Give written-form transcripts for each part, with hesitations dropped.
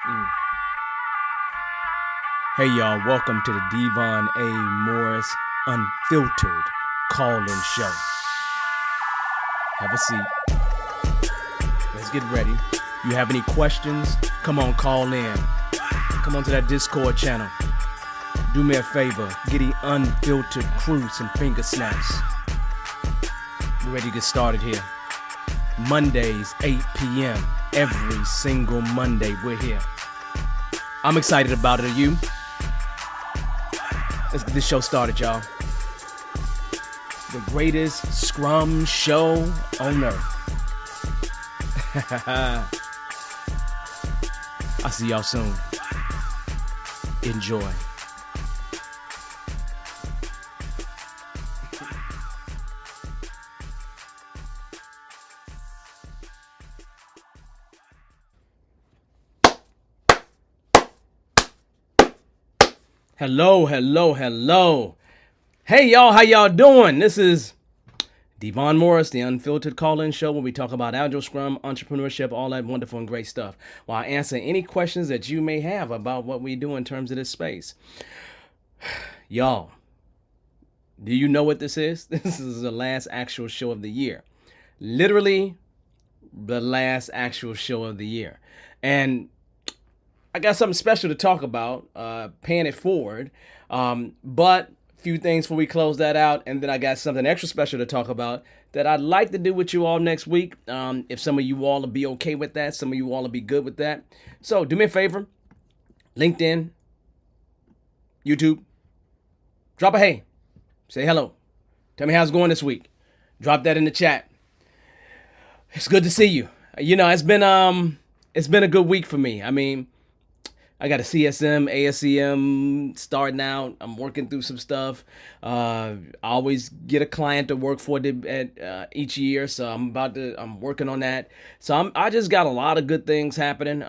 Mm. Hey y'all, welcome to the Devon A. Morris Unfiltered call-in show. Have a seat. Let's get ready. You have any questions? Come on, call in. Come on to that Discord channel. Do me a favor, get the unfiltered crew some finger snaps. We're ready to get started here. Mondays, 8 p.m. Every single Monday, we're here. I'm excited about it. Are you? Let's get this show started, y'all. The greatest Scrum show on earth. I'll see y'all soon. Enjoy. Hello. Hey y'all, how y'all doing? This is Devon Morris, the Unfiltered call-in show where we talk about Agile, Scrum, entrepreneurship, all that wonderful and great stuff, while I answer any questions that you may have about what we do in terms of this space. Y'all, do you know what this is? This is the last actual show of the year. Literally, the last actual show of the year. And I got something special to talk about, paying it forward. But a few things before we close that out, and then I got something extra special to talk about that I'd like to do with you all next week. If some of you all will be okay with that, some of you all will be good with that. So do me a favor, LinkedIn, YouTube, drop a hey, say hello, tell me how it's going this week. Drop that in the chat. It's good to see you. You know, it's been a good week for me. I mean, I got a CSM, ASCM starting out. I'm working through some stuff. I always get a client to work for each year, so I'm working on that. So I just got a lot of good things happening.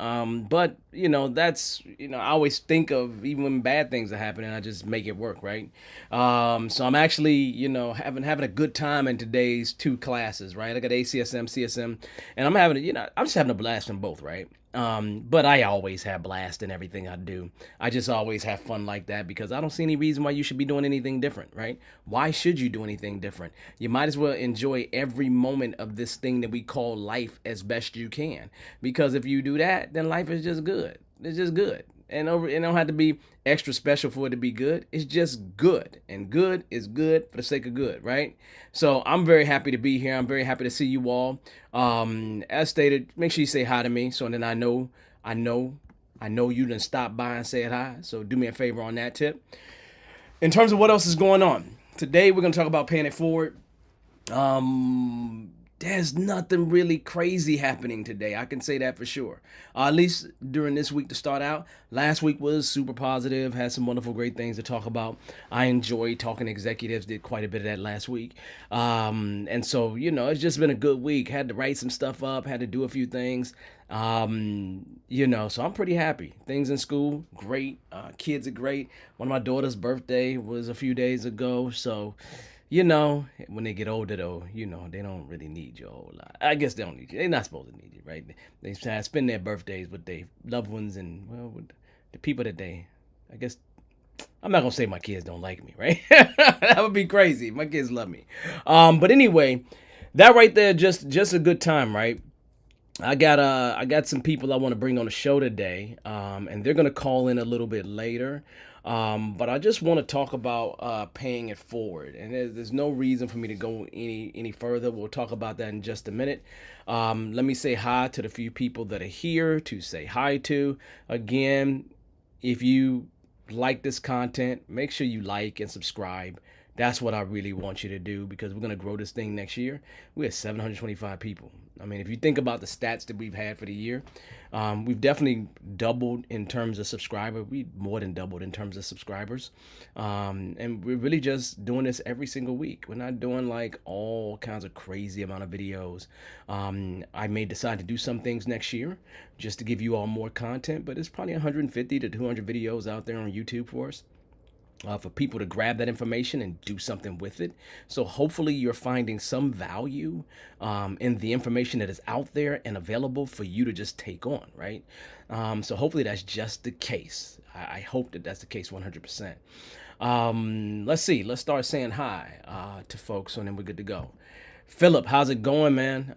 But I always think of, even when bad things are happening, I just make it work, right? So I'm actually, having a good time in today's two classes, right? I got ACSM, CSM, and I'm just having a blast in both, right? But I always have blast in everything I do. I just always have fun like that because I don't see any reason why you should be doing anything different, right? Why should you do anything different? You might as well enjoy every moment of this thing that we call life as best you can. Because if you do that, then life is just good. It's just good. And it don't have to be extra special for it to be good. It's just good. And good is good for the sake of good, right? So I'm very happy to be here. I'm very happy to see you all. As stated, make sure you say hi to me so then I know you done stopped by and said hi. So do me a favor on that tip. In terms of what else is going on, today we're going to talk about paying it forward. There's nothing really crazy happening today. I can say that for sure. At least during this week to start out. Last week was super positive. Had some wonderful, great things to talk about. I enjoyed talking to executives. Did quite a bit of that last week. And so, it's just been a good week. Had to write some stuff up. Had to do a few things. So I'm pretty happy. Things in school, great. Kids are great. One of my daughter's birthday was a few days ago. So when they get older, though, they don't really need you a whole lot. I guess they don't need you. They're not supposed to need you, right? They spend their birthdays with their loved ones and, with the people I guess, I'm not going to say my kids don't like me, right? That would be crazy. My kids love me. But anyway, that right there, just a good time, right? I got some people I want to bring on the show today, and they're gonna call in a little bit later. But I just want to talk about paying it forward, and there's no reason for me to go any further. We'll talk about that in just a minute. Let me say hi to the few people that are here to say hi to. Again, if you like this content, make sure you like and subscribe. That's what I really want you to do because we're going to grow this thing next year. We have 725 people. I mean, if you think about the stats that we've had for the year, we've definitely doubled in terms of subscribers. We more than doubled in terms of subscribers. And we're really just doing this every single week. We're not doing like all kinds of crazy amount of videos. I may decide to do some things next year just to give you all more content, but it's probably 150 to 200 videos out there on YouTube for us. for people to grab that information and do something with it. So hopefully you're finding some value in the information that is out there and available for you to just take on, right? So hopefully that's just the case. I hope that that's the case 100%. Let's see. Let's start saying hi to folks, and then we're good to go. Philip, how's it going, man?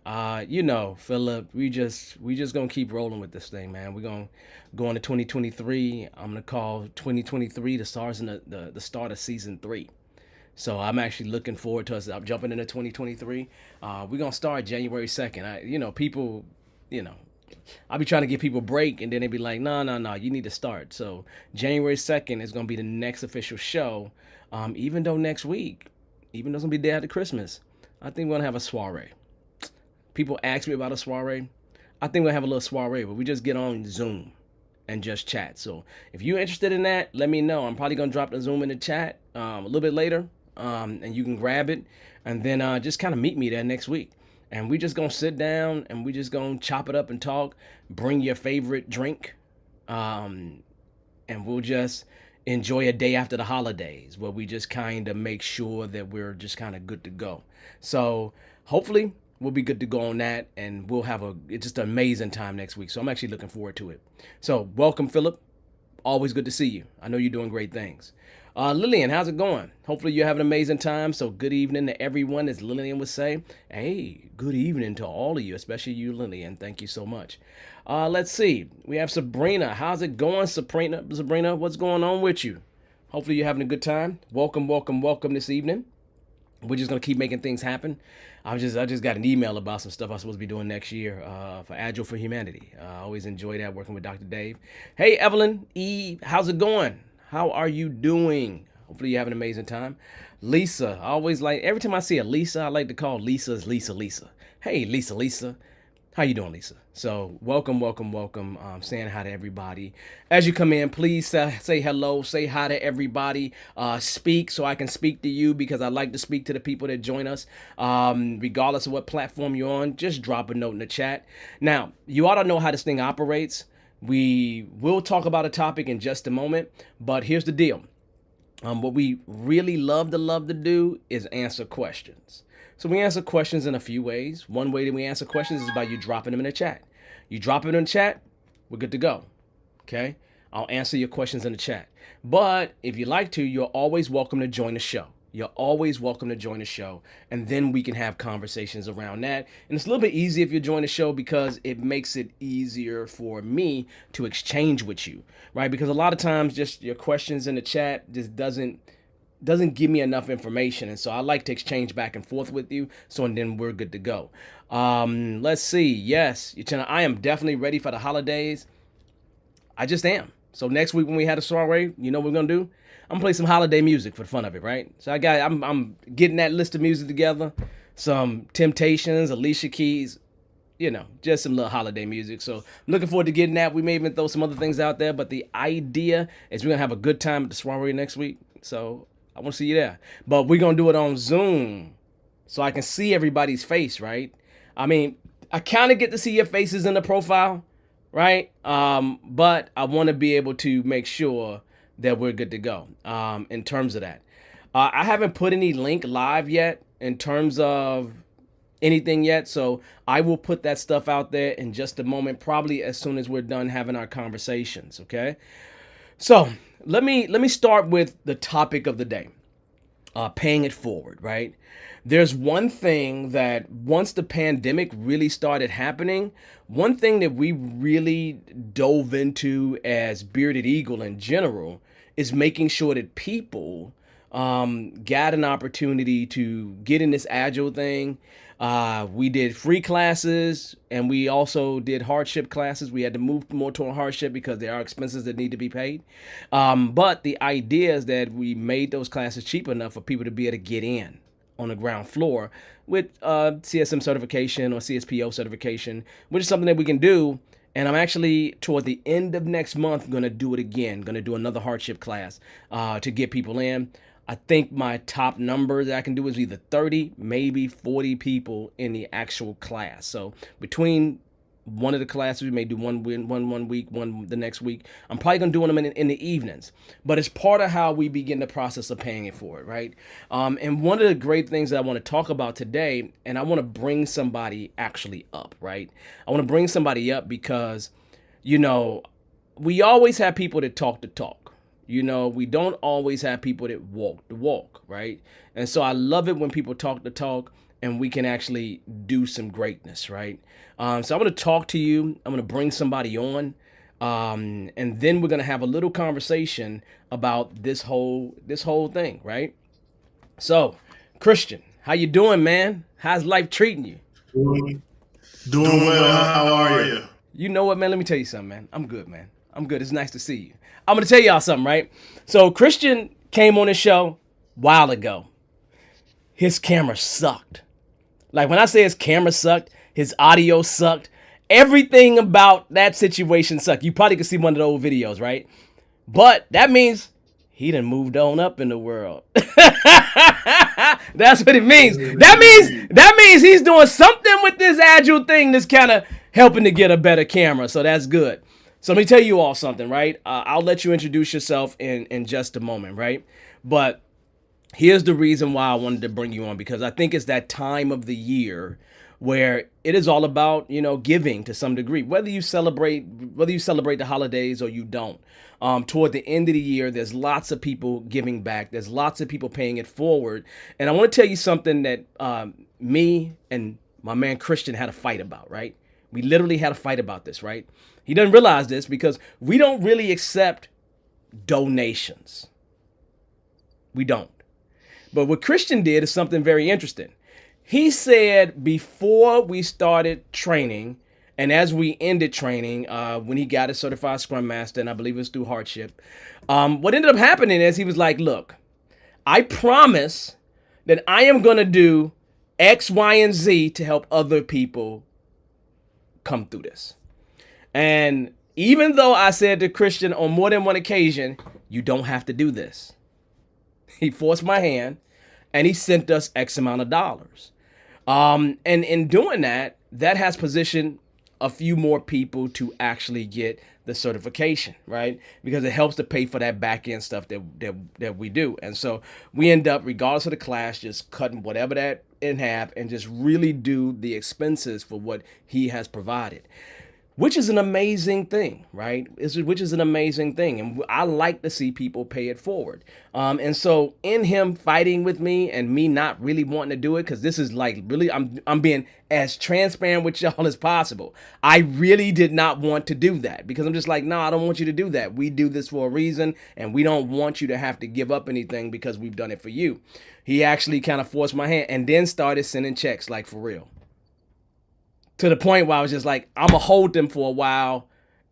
Philip, we just gonna keep rolling with this thing, man. We're gonna go into 2023. I'm gonna call 2023 the stars in the start of season 3. So I'm actually looking forward to us. I'm jumping into 2023. We're gonna start January 2nd. People, I'll be trying to give people a break, and then they be like, no, you need to start. So January 2nd is gonna be the next official show. Even though next week, even though it's gonna be the day after Christmas, I think we're gonna have a soiree. People ask me about a soiree. I think we'll have a little soiree where we just get on Zoom and just chat. So if you're interested in that, let me know. I'm probably gonna drop the Zoom in the chat a little bit later, and you can grab it, and then just kind of meet me there next week. And we just gonna sit down and we just gonna chop it up and talk. Bring your favorite drink, and we'll just enjoy a day after the holidays where we just kind of make sure that we're just kind of good to go. So hopefully we'll be good to go on that, and we'll have it's just an amazing time next week. So I'm actually looking forward to it. So welcome, Philip. Always good to see you. I know you're doing great things. Lillian, how's it going? Hopefully you're having an amazing time. So good evening to everyone, as Lillian would say. Hey, good evening to all of you, especially you, Lillian. Thank you so much. Let's see. We have Sabrina. How's it going, Sabrina, what's going on with you? Hopefully you're having a good time. Welcome this evening. We're just gonna keep making things happen. I just got an email about some stuff I'm supposed to be doing next year for Agile for Humanity. I always enjoy that, working with Dr. Dave. Hey, Evelyn E, how's it going? How are you doing? Hopefully you have an amazing time. Lisa, I always like, every time I see a Lisa, I like to call Lisa's Lisa. Hey, Lisa. How you doing, Lisa? So welcome. Saying hi to everybody. As you come in, please say hello, say hi to everybody. Speak so I can speak to you, because I like to speak to the people that join us. Regardless of what platform you're on, just drop a note in the chat. Now, you ought to know how this thing operates. We will talk about a topic in just a moment, but here's the deal. What we really love to do is answer questions. So we answer questions in a few ways. One way that we answer questions is by you dropping them in the chat. You drop it in the chat, we're good to go. Okay? I'll answer your questions in the chat. But if you like to, you're always welcome to join the show. And then we can have conversations around that. And it's a little bit easier if you join the show, because it makes it easier for me to exchange with you, right? Because a lot of times just your questions in the chat just doesn't give me enough information, and so I like to exchange back and forth with you, and then we're good to go. Let's see. Yes, I am definitely ready for the holidays. I just am. So next week when we had a soiree, you know what we're gonna do? I'm gonna play some holiday music for the fun of it, right? So I'm getting that list of music together. Some Temptations, Alicia Keys, just some little holiday music. So I'm looking forward to getting that. We may even throw some other things out there, but the idea is we're gonna have a good time at the soiree next week. So I want to see you there. But we're going to do it on Zoom so I can see everybody's face, right? I mean, I kind of get to see your faces in the profile, right? But I want to be able to make sure that we're good to go in terms of that. I haven't put any link live yet in terms of anything yet, so I will put that stuff out there in just a moment, probably as soon as we're done having our conversations, okay? So let me start with the topic of the day, paying it forward, right? There's one thing that once the pandemic really started happening, one thing that we really dove into as Bearded Eagle in general is making sure that people got an opportunity to get in this Agile thing. We did free classes, and we also did hardship classes. We had to move more to a hardship because there are expenses that need to be paid. But the idea is that we made those classes cheap enough for people to be able to get in on the ground floor with CSM certification or CSPO certification, which is something that we can do. And I'm actually, toward the end of next month, going to do it again. Going to do another hardship class to get people in. I think my top number that I can do is either 30, maybe 40 people in the actual class. So between one of the classes we may do one week, one the next week. I'm probably gonna do them in the evenings, but it's part of how we begin the process of paying it forward, right? And one of the great things that I want to talk about today, and I want to bring somebody actually up, right? I want to bring somebody up because, you know, we always have people that talk the talk. You know, we don't always have people that walk the walk, right? And so I love it when people talk the talk and we can actually do some greatness, right? So I'm going to talk to you. I'm going to bring somebody on, and then we're going to have a little conversation about this whole thing, right? So, Christian, how you doing, man? How's life treating you? Doing well. How are you? You know what, man? Let me tell you something, man. I'm good, man. I'm good. It's nice to see you. I'm gonna tell y'all something, right? So Christian came on the show a while ago. His camera sucked. Like when I say his camera sucked, his audio sucked. Everything about that situation sucked. You probably could see one of the old videos, right? But that means he done moved on up in the world. That's what it means. That means he's doing something with this Agile thing that's kind of helping to get a better camera. So that's good. So let me tell you all something, right? I'll let you introduce yourself in just a moment, right? But here's the reason why I wanted to bring you on, because I think it's that time of the year where it is all about, you know, giving to some degree, whether you celebrate the holidays or you don't. Toward the end of the year, there's lots of people giving back. There's lots of people paying it forward. And I want to tell you something that me and my man Christian had a fight about, right? We literally had a fight about this, right? He doesn't realize this because we don't really accept donations. We don't. But what Christian did is something very interesting. He said before we started training, and as we ended training, when he got a certified Scrum Master, and I believe it was through hardship, what ended up happening is he was like, look, I promise that I am going to do X, Y, and Z to help other people come through this. And even though I said to Christian on more than one occasion, you don't have to do this, he forced my hand and he sent us X amount of dollars. And in doing that, that has positioned a few more people to actually get the certification, right? Because it helps to pay for that back end stuff that we do. And so we end up, regardless of the class, just cutting whatever that in half and just really do the expenses for what he has provided. Which is an amazing thing, right? Which is an amazing thing. And I like to see people pay it forward. And so in him fighting with me and me not really wanting to do it, because this is like really, I'm being as transparent with y'all as possible. I really did not want to do that because I'm just like, no, I don't want you to do that. We do this for a reason and we don't want you to have to give up anything because we've done it for you. He actually kind of forced my hand and then started sending checks, like for real. To the point where I was just like, I'm going to hold them for a while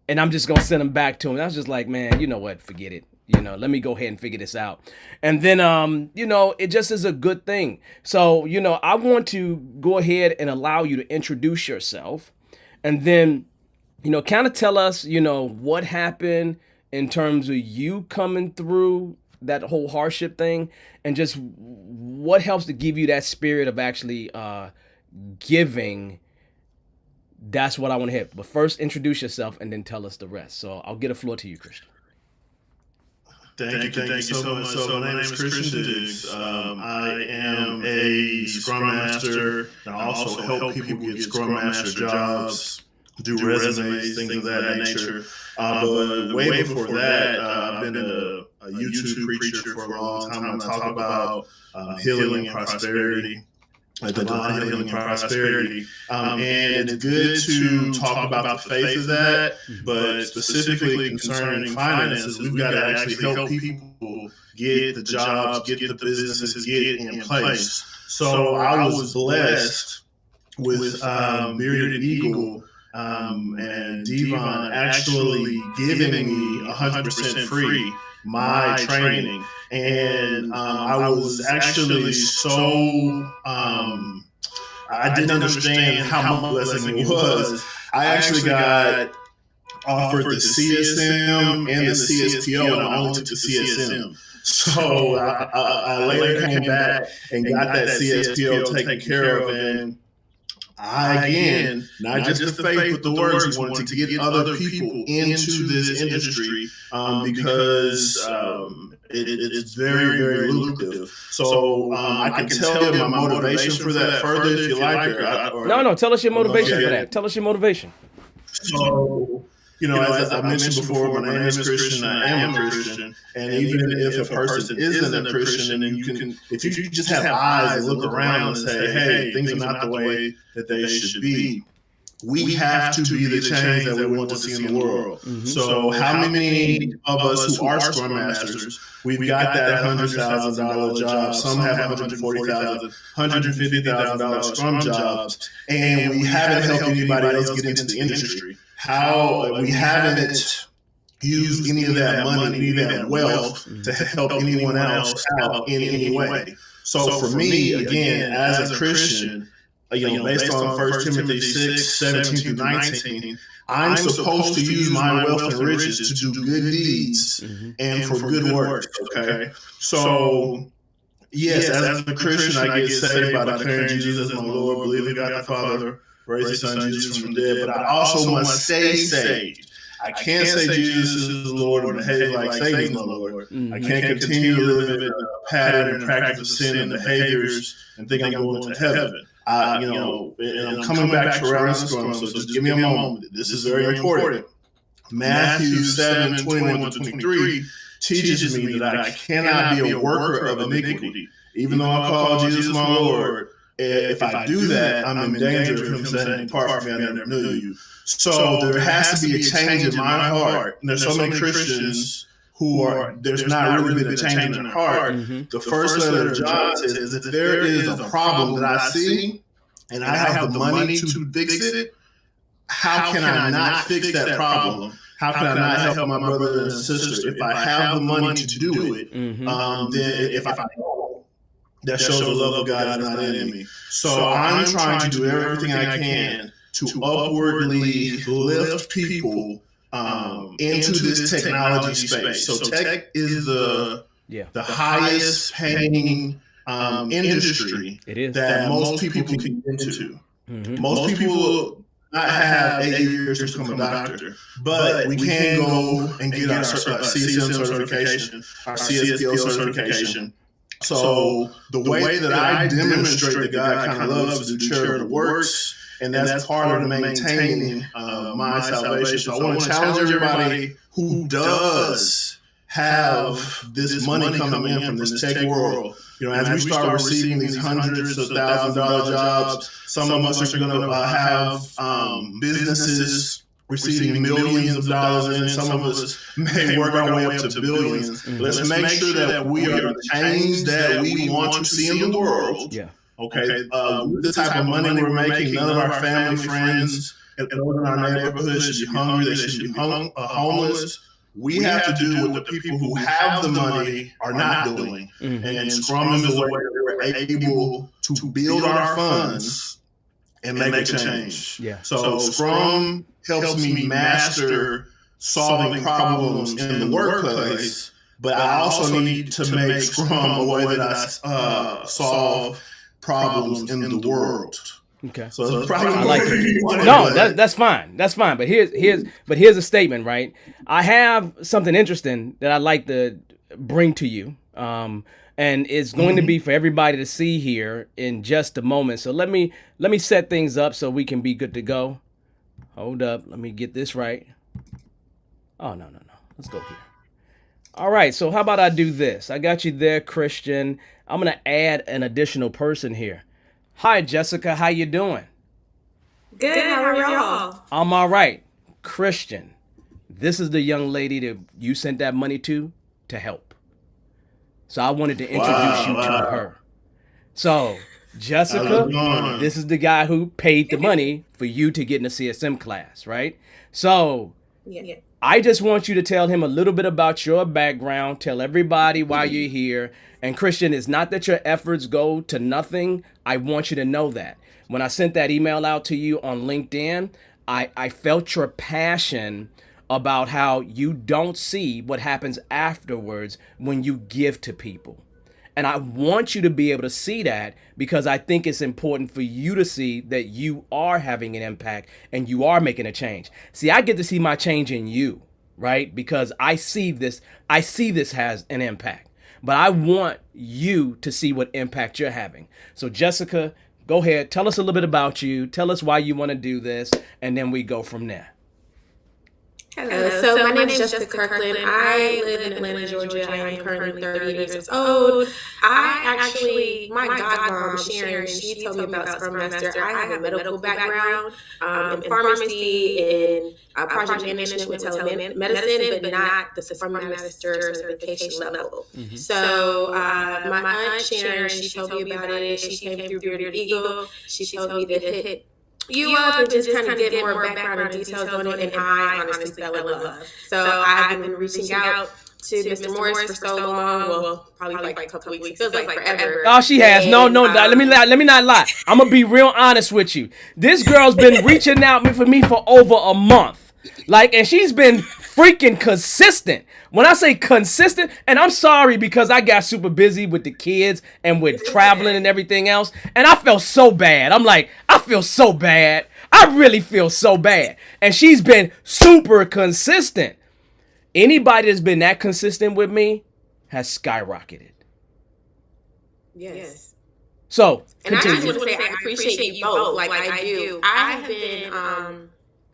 and I'm just going to send them back to him. And I was just like, man, you know what? Forget it. You know, let me go ahead and figure this out. And then, you know, it just is a good thing. So, you know, I want to go ahead and allow you to introduce yourself and then, you know, kind of tell us, you know, what happened in terms of you coming through that whole hardship thing and just what helps to give you that spirit of actually giving. That's what I want to hit. But first, introduce yourself and then tell us the rest. So I'll get a floor to you, Christian. Thank you so much. So my name is Christian Diggs. I am a Scrum Master. I also help people get Scrum Master jobs, do resumes, things of that nature. But way before that, I've been a YouTube preacher for a long time. I talk about healing and prosperity. Divine healing and prosperity. And it's good to talk about the faith of that, but specifically concerning finances, we've got to actually help people get the jobs, get the businesses, get in place. So I was blessed with Bearded Eagle and Devon actually giving me 100% free my training. And I was actually so I didn't understand how much blessing it was. I actually got offered the CSM and the CSPO, and I only took the CSM. So I later came back and got that CSPO taken care of, and I, again, not just the faith, but the words, wanted to get other people into this industry because it's very, very lucrative. So I can tell you my motivation for that further if you like. No, tell us your motivation for that. Tell us your motivation. So, as I mentioned before, my name is Christian. I am a Christian, and even if a person isn't a Christian, and you can, if you just have eyes and look around and say, "Hey, things are not the way that they should be," we have to be the change that we want to see in the world. Mm-hmm. So, how many of us who are Scrum Masters, we've got that $100,000 job? Some have $140,000, $150,000 Scrum jobs, and we haven't helped anybody else get into the industry. How we haven't used any of that money, any of that wealth to help anyone else out in any way. So for me, again, as a Christian, based on 1 Timothy 6, 17 through 19, I'm supposed to use my wealth and riches to do good deeds and for good works, okay? So, yes, as a Christian, I get saved by declaring Jesus as my Lord, believing God the Father raised His Son Jesus from the dead, but I also must stay saved. I can't say Jesus is Lord and behave like Satan is my Lord. I can't continue to live in a pattern and practice of sin and behaviors and think I'm going to heaven. And I'm coming back to around Scrum, so just give me a moment. This is very important. Matthew 7, 21 to 23 teaches me that I cannot be a worker of iniquity. Even though I call Jesus my Lord, if I do that, I'm in danger of Him saying, "Depart from me, I never knew you." So there has to be a change in my heart. And there's so many Christians who there's not really been a change in their heart. The first letter of John says, if there is a problem that I see and I have the money to fix it, how can I not fix that problem? How can I not help my brother and sister? If I have the money to do it, then if I don't, that shows the love of God is not in me. So I'm trying to do everything I can to upwardly lift people into this technology space. So tech is the highest paying industry that most people can get into. Most people not have 8 years to become a doctor, but we can go and get our CSM certification, our CSPL certification. So the way that I demonstrate that God kind of loves to do charitable works, and that's part of maintaining my salvation. So I want to challenge everybody who does have this money coming in from this tech world. As we start receiving these hundreds of $1,000 jobs, some of us are going to have businesses receiving millions of dollars in. Some of us may work our way up to billions. Let's make sure that we are the change that we want to see in the world. Okay, the type of money we're making, none of our family, friends, and those in our neighborhood should be hungry. They should be homeless. We have to do what the people who have the money are not doing. And Scrum is the way that we're able to build our funds and make a change. So Scrum helps me master solving problems in the workplace, but I also need to make Scrum a way that I solve problems in the world. Okay. So it's probably I like it. No, that's fine. That's fine. But here's a statement, right? I have something interesting that I'd like to bring to you. And it's going to be for everybody to see here in just a moment. So let me set things up so we can be good to go. Hold up. Let me get this right. Oh, no. Let's go here. All right. So how about I do this? I got you there, Christian. I'm going to add an additional person here. Hi, Jessica. How you doing? Good. How are y'all? I'm all right. Christian, this is the young lady that you sent that money to help. So I wanted to introduce you to her. So, Jessica, this is the guy who paid the money for you to get in the CSM class, right? So, I just want you to tell him a little bit about your background, tell everybody why you're here. And Christian, it's not that your efforts go to nothing. I want you to know that. When I sent that email out to you on LinkedIn, I felt your passion about how you don't see what happens afterwards when you give to people. And I want you to be able to see that because I think it's important for you to see that you are having an impact and you are making a change. See, I get to see my change in you, right? Because I see this has an impact. But I want you to see what impact you're having. So Jessica, go ahead, tell us a little bit about you, tell us why you want to do this, and then we go from there. Hello, so my name is Jessica Kirkland. I live in Atlanta, Georgia. I am currently 30 years old. My godmom, Sharon, she told me about Scrum Master. I have a medical background in pharmacy, in project management with telemedicine, but not the Scrum Master certification level. Mm-hmm. So my aunt Sharon, she told me about it. She came through Bearded Eagle. She told me to hit you up and just kind of get more background and details on it, and I honestly fell in love. So I've been reaching out to Mr. Morris for so long, well, probably like a couple weeks. It feels like forever. Oh, she has. No, let me not lie. I'm going to be real honest with you. This girl's been reaching out for me for over a month. And she's been freaking consistent. When I say consistent, and I'm sorry because I got super busy with the kids and with traveling and everything else, and I felt so bad. I'm like, I feel so bad. I really feel so bad. And she's been super consistent. Anybody that's been that consistent with me has skyrocketed. Yes. So, and continue. I just want to say I appreciate you both. Like I do.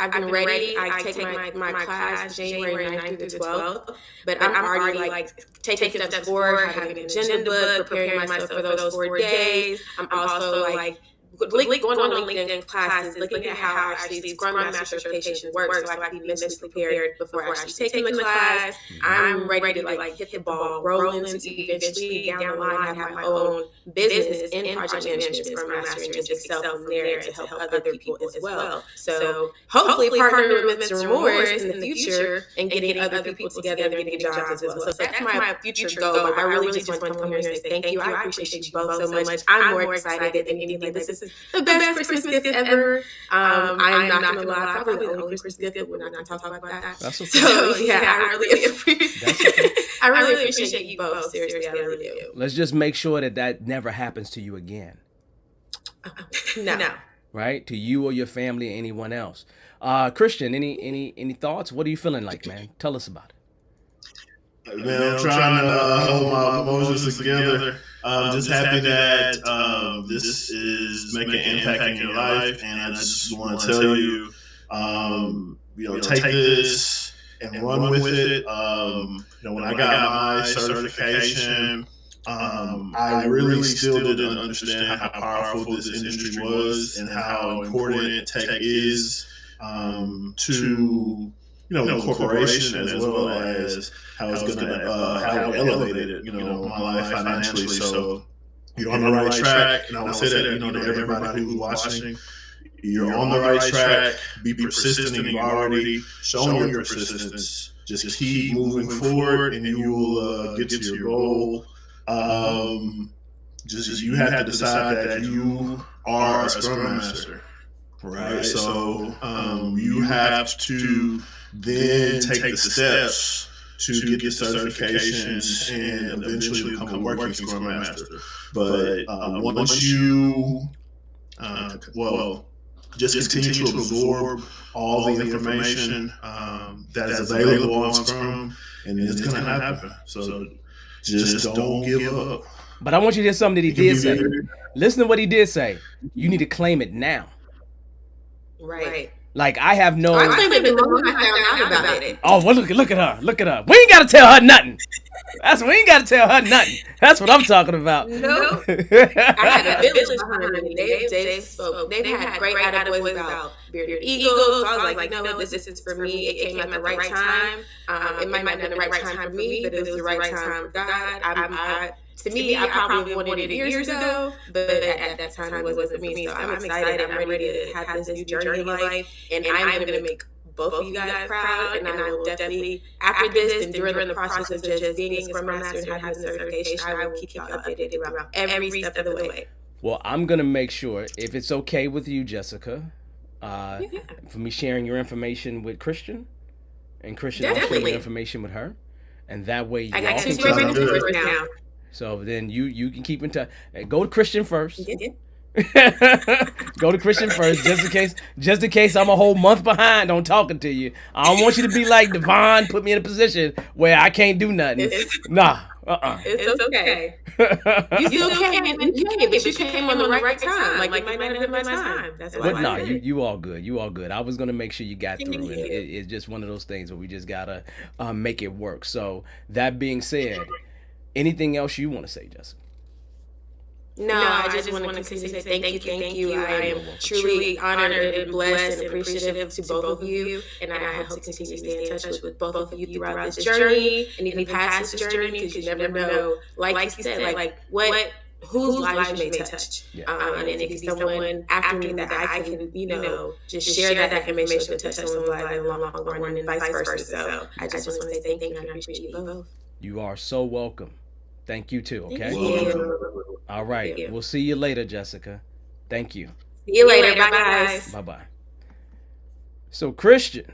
I've been ready. I take my class January 9th through the 12th, but I'm already taking steps forward, having an agenda book, preparing myself for those 4 days. I'm also going on LinkedIn classes, looking at how actually Scrum Master certification works, so I can be mentally prepared before actually taking the class. I'm ready to hit the ball rolling to eventually down the line have my own business in project management, Scrum Master, and just excel from there to help other people as well. So hopefully partnering with Mr. Morris in the future and getting other people together and getting jobs as well. So that's my future goal. But I really just want to come here and say thank you. I appreciate you both so much. I'm more excited than anything. This is the best Christmas gift ever. I'm not gonna lie, probably the only Christmas gift, but we're not gonna talk about that. That's okay. So yeah, I really appreciate you both. Seriously, I really do. Let's just make sure that never happens to you again. No. Right? To you or your family or anyone else. Christian, any thoughts? What are you feeling like, man? Tell us about it. Man, I'm trying to hold my emotions together. Just happy that this is making an impact in your life, and I just want to tell you, take this and run with it. When I got my certification, I really still didn't understand how powerful this industry was and how important tech is to the corporation, as well as how it's going to how it elevated my life financially. So you're on the right track, and I will say that to everybody who's watching, you're on the right track. Be persistent, and you've already shown your persistence. Just keep moving forward, and you will get to your goal. Just you have to decide that you are a Scrum Master, right? So you have to then take the steps to get the certifications and eventually become a working Scrum Master. But once you, just continue to absorb all the information that is available on Scrum, and it's going to happen. So just don't give up. But I want you to hear something that he did say. Listen to what he did say. You need to claim it now. Right. I have no. I claimed it the moment I found out about it. Oh, well, look at her. Look at her. We ain't got to tell her nothing. We ain't got to tell her nothing. That's what I'm talking about. No. I had a village behind me. They spoke. They had great attaboys about Bearded Eagle. So I was like, no, this is for me. It came at the right time. It might not have been the right time for me, but it was the right time for God. To me, I probably wanted it years ago, but at that time it wasn't for me. So I'm excited. I'm ready to have this new journey in life, and I'm going to make both of you guys proud. And I will definitely, after this and during the process of just being a Scrum Master and having the certification, I will keep y'all updated throughout every step of the way. Well, I'm going to make sure, if it's okay with you, Jessica, for me sharing your information with Christian, and Christian will share your information with her, and that way you I got 2 members now. So then you can keep in touch. Go to Christian first. Yeah. Go to Christian first, just in case I'm a whole month behind on talking to you. I don't want you to be like Devon, put me in a position where I can't do nothing. Nah. It's okay. You still came, but you came on the right time. Like it might not have been my time. That's why. But no, you all good. You all good. I was gonna make sure you got through it. It's just one of those things where we just gotta make it work. So that being said, anything else you want to say, Jessica? No, I just want to continue to say thank you. I am truly honored and blessed and appreciative to both of you, and I hope to continue to stay in touch with both of you throughout this journey and even past this journey, because you never know, like you said, like what whose lives you may touch. Yeah. And it could be someone after me that I can, just share that information to touch someone's life in the long run and vice versa. So I just want to say thank you and I appreciate you both. You are so welcome. Thank you too, okay? Thank you. All right. We'll see you later, Jessica. Thank you. See you later. Bye, guys. Bye-bye. So, Christian,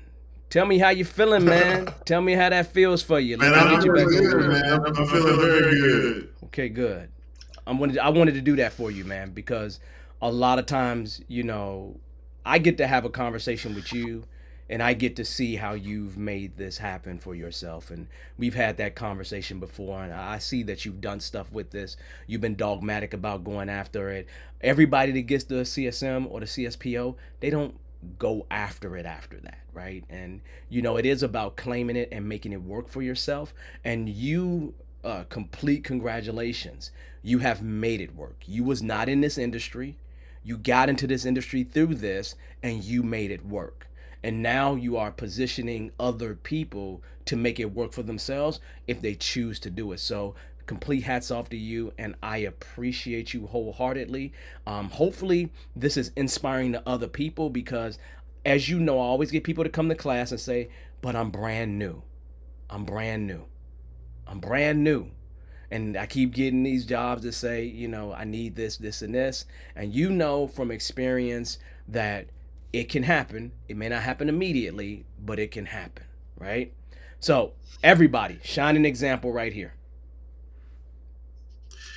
tell me how you feeling, man. Tell me how that feels for you. Man, I'm feeling good, man. I'm feeling very good. Okay, good. I wanted to do that for you, man, because a lot of times, I get to have a conversation with you, and I get to see how you've made this happen for yourself. And we've had that conversation before, and I see that you've done stuff with this. You've been dogmatic about going after it. Everybody that gets the CSM or the CSPO, they don't go after it after that, right? And, it is about claiming it and making it work for yourself. And you, complete congratulations. You have made it work. You was not in this industry. You got into this industry through this, and you made it work. And now you are positioning other people to make it work for themselves if they choose to do it. So complete hats off to you, and I appreciate you wholeheartedly. Hopefully this is inspiring to other people, because as you know, I always get people to come to class and say, but I'm brand new. I'm brand new. And I keep getting these jobs that say, I need this, this, and this. And from experience that it can happen. It may not happen immediately, but it can happen, right? So everybody, shine an example right here.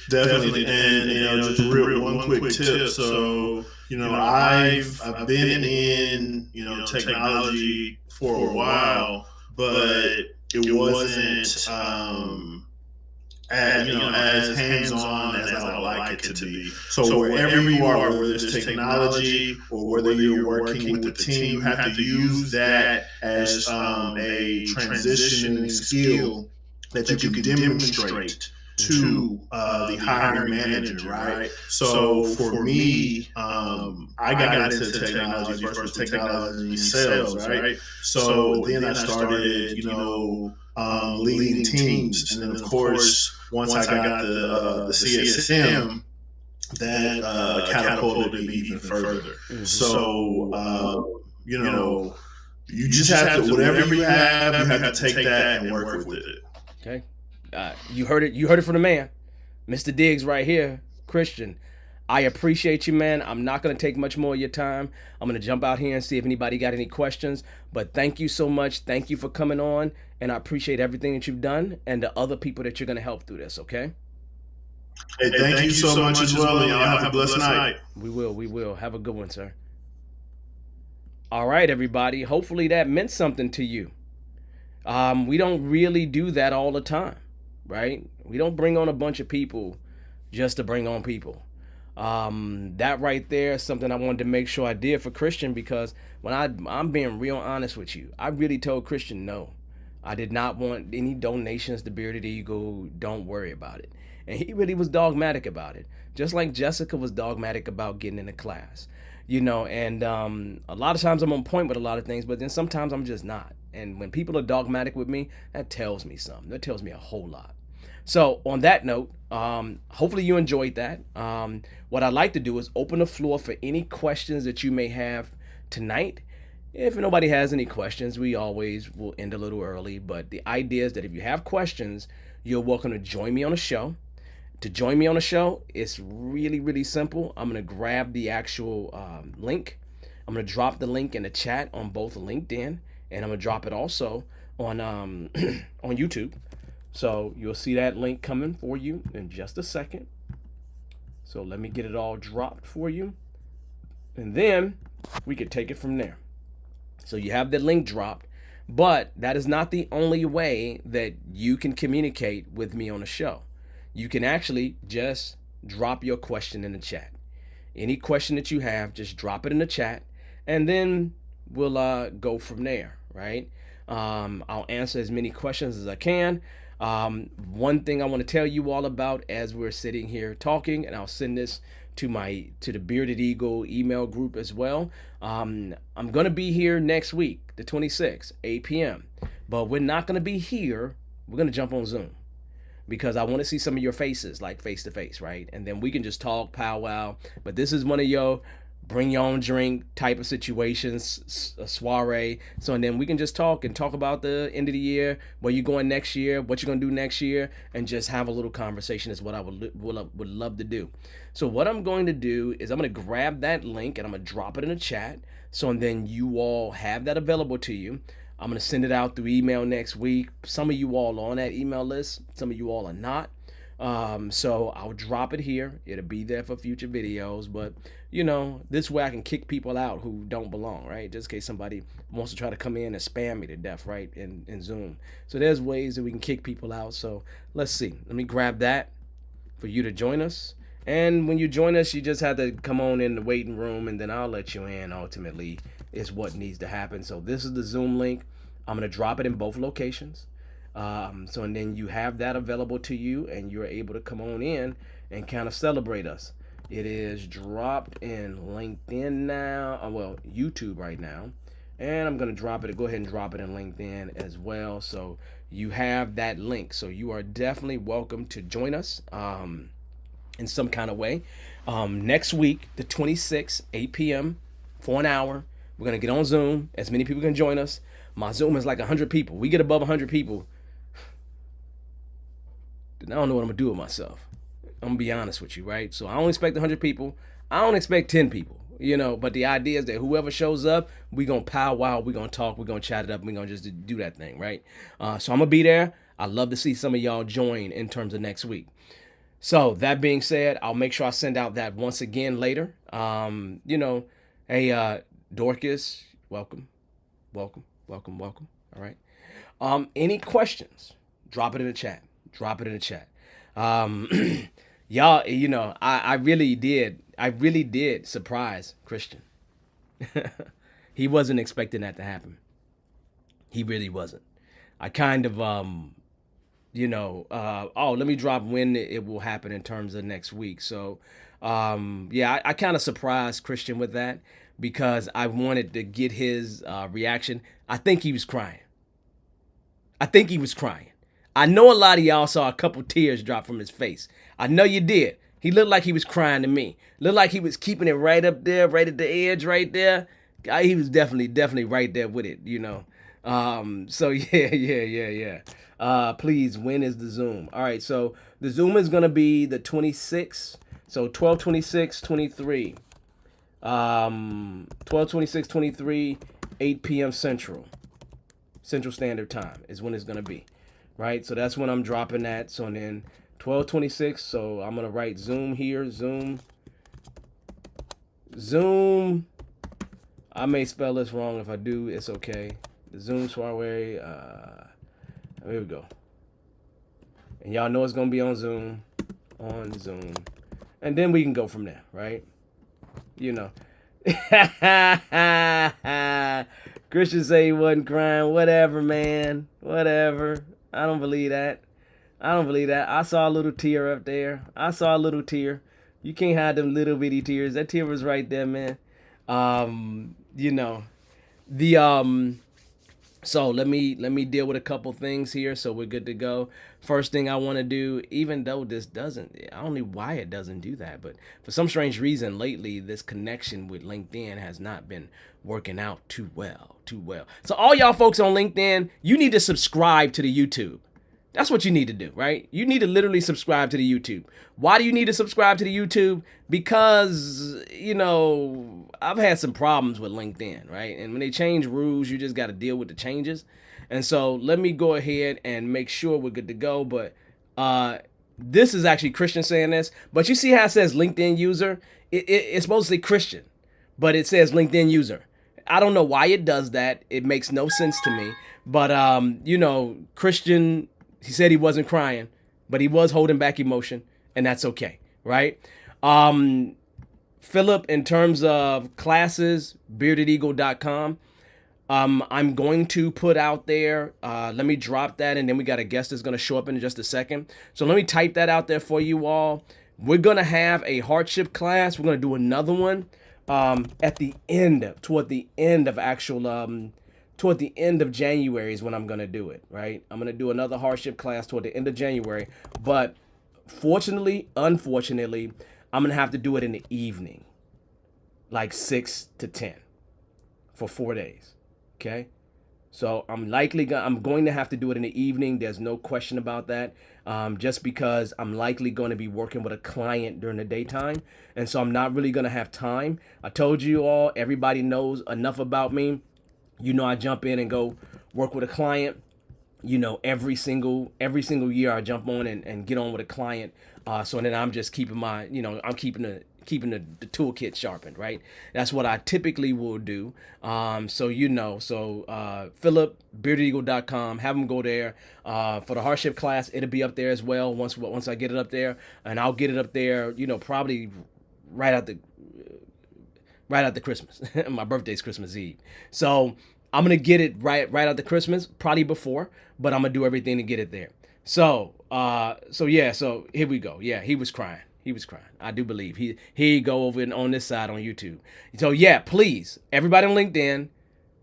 Definitely, and just one quick tip. So I've been in technology for a while, but it wasn't as hands-on as I would like it to be. So wherever you are, whether it's technology or whether you're working with the team, you have to use that as a transitioning skill that you can demonstrate to the hiring manager, right? So for me, I got into technology first with technology sales, right? So then I started, leading teams, and then of course once I got the CSM, that catapulted me even further. Mm-hmm. So you just have to, whatever you have to take that and work with it. Okay. You heard it from the man, Mr. Diggs right here, Christian. I appreciate you, man. I'm not going to take much more of your time. I'm going to jump out here and see if anybody got any questions. But thank you so much. Thank you for coming on. And I appreciate everything that you've done and the other people that you're going to help through this, okay? Hey, thank you so much as well. And y'all have a blessed night. We will. Have a good one, sir. All right, everybody. Hopefully that meant something to you. We don't really do that all the time, right? We don't bring on a bunch of people just to bring on people. That right there is something I wanted to make sure I did for Christian, because when I'm being real honest with you, I really told Christian no. I did not want any donations to Bearded Eagle. Don't worry about it. And he really was dogmatic about it. Just like Jessica was dogmatic about getting into class. And a lot of times I'm on point with a lot of things, but then sometimes I'm just not. And when people are dogmatic with me, that tells me something. That tells me a whole lot. So on that note, hopefully you enjoyed that. What I'd like to do is open the floor for any questions that you may have tonight. If nobody has any questions, we always will end a little early. But the idea is that if you have questions, you're welcome to join me on the show. To join me on the show, it's really, really simple. I'm going to grab the actual link. I'm going to drop the link in the chat on both LinkedIn, and I'm going to drop it also on on YouTube. So you'll see that link coming for you in just a second. So let me get it all dropped for you. And then we could take it from there. So you have the link dropped, but that is not the only way that you can communicate with me on the show. You can actually just drop your question in the chat. Any question that you have, just drop it in the chat, and then we'll go from there, right? I'll answer as many questions as I can. One thing I want to tell you all about as we're sitting here talking, and I'll send this to the Bearded Eagle email group as well. I'm gonna be here next week, the 26th, 8 p.m. But we're not gonna be here. We're gonna jump on Zoom because I want to see some of your faces, like face to face, right? And then we can just talk, powwow. But this is one of your bring your own drink type of situations, a soiree. So, and then we can just talk about the end of the year, where you're going next year, what you're going to do next year, and just have a little conversation is what I would love to do. So what I'm going to do is I'm going to grab that link and I'm going to drop it in the chat. So, and then you all have that available to you. I'm going to send it out through email next week. Some of you all are on that email list. Some of you all are not. So I'll drop it here. It'll be there for future videos, but this way I can kick people out who don't belong, right? Just in case somebody wants to try to come in and spam me to death, right? In Zoom. So there's ways that we can kick people out. So let's see. Let me grab that for you to join us. And when you join us, you just have to come on in the waiting room, and then I'll let you in. Ultimately, is what needs to happen. So this is the Zoom link. I'm going to drop it in both locations. So, and then you have that available to you, and you're able to come on in and kind of celebrate us. It is dropped in LinkedIn now, YouTube right now, and I'm going to go ahead and drop it in LinkedIn as well. So you have that link. So you are definitely welcome to join us in some kind of way. Next week, the 26th, 8 p.m. for an hour. We're going to get on Zoom. As many people can join us. My Zoom is like 100 people. We get above 100 people, then I don't know what I'm going to do with myself. I'm going to be honest with you, right? So I don't expect 100 people. I don't expect 10 people, but the idea is that whoever shows up, we're going to powwow, we're going to talk, we're going to chat it up, we're going to just do that thing, right? So I'm going to be there. I'd love to see some of y'all join in terms of next week. So that being said, I'll make sure I send out that once again later. Hey, Dorcas, welcome. All right. Any questions? Drop it in the chat. Y'all, I really did surprise Christian. He wasn't expecting that to happen. He really wasn't. I kind of, let me drop when it will happen in terms of next week. So, I kind of surprised Christian with that because I wanted to get his reaction. I think he was crying. I know a lot of y'all saw a couple tears drop from his face. I know you did. He looked like he was crying to me. Looked like he was keeping it right up there, right at the edge, right there. He was definitely right there with it, So yeah. Please, when is the Zoom? All right, so the Zoom is gonna be the 26th. So 12/26/23. 12/26/23, 8 p.m. Central Standard Time is when it's gonna be. Right, so that's when I'm dropping that. So then 12/26. So I'm gonna write Zoom here. Zoom. I may spell this wrong. If I do, it's okay. The Zoom soiree. Here we go. And y'all know it's gonna be on Zoom. And then we can go from there, right? Christian say he wasn't crying. Whatever, man. Whatever. I don't believe that. I saw a little tear up there. You can't hide them little bitty tears. That tear was right there, man. So let me deal with a couple things here so we're good to go. First thing I want to do, even though this doesn't, I don't know why it doesn't do that, but for some strange reason lately, this connection with LinkedIn has not been working out too well. So all y'all folks on LinkedIn, you need to subscribe to the YouTube. That's what you need to do, right? You need to literally subscribe to the YouTube. Why do you need to subscribe to the YouTube? Because, I've had some problems with LinkedIn, right? And when they change rules, you just got to deal with the changes. And so let me go ahead and make sure we're good to go. But this is actually Christian saying this. But you see how it says LinkedIn user? It's supposed to say Christian, but it says LinkedIn user. I don't know why it does that. It makes no sense to me. But, Christian, he said he wasn't crying, but he was holding back emotion, and that's okay, right? Philip, in terms of classes, beardedeagle.com. I'm going to put out there, let me drop that, and then we got a guest that's going to show up in just a second. So let me type that out there for you all. We're going to have a hardship class. We're going to do another one toward the end of January is when I'm going to do it, right? I'm going to do another hardship class toward the end of January. But unfortunately, I'm going to have to do it in the evening, like 6 to 10 for 4 days. Okay, so I'm going to have to do it in the evening. There's no question about that. Just because I'm likely going to be working with a client during the daytime, and so I'm not really going to have time. I told you all, everybody knows enough about me. I jump in and go work with a client. Every single year I jump on and get on with a client. So then I'm just keeping I'm keeping the toolkit sharpened, right? That's what I typically will do. Philip, beardedeagle.com, have them go there. For the hardship class, it'll be up there as well once I get it up there, and I'll get it up there, probably right after Christmas. My birthday's Christmas Eve. So I'm going to get it right after Christmas, probably before, but I'm going to do everything to get it there. So here we go. Yeah, he was crying. I do believe he go over on this side on YouTube. So yeah, please, everybody on LinkedIn,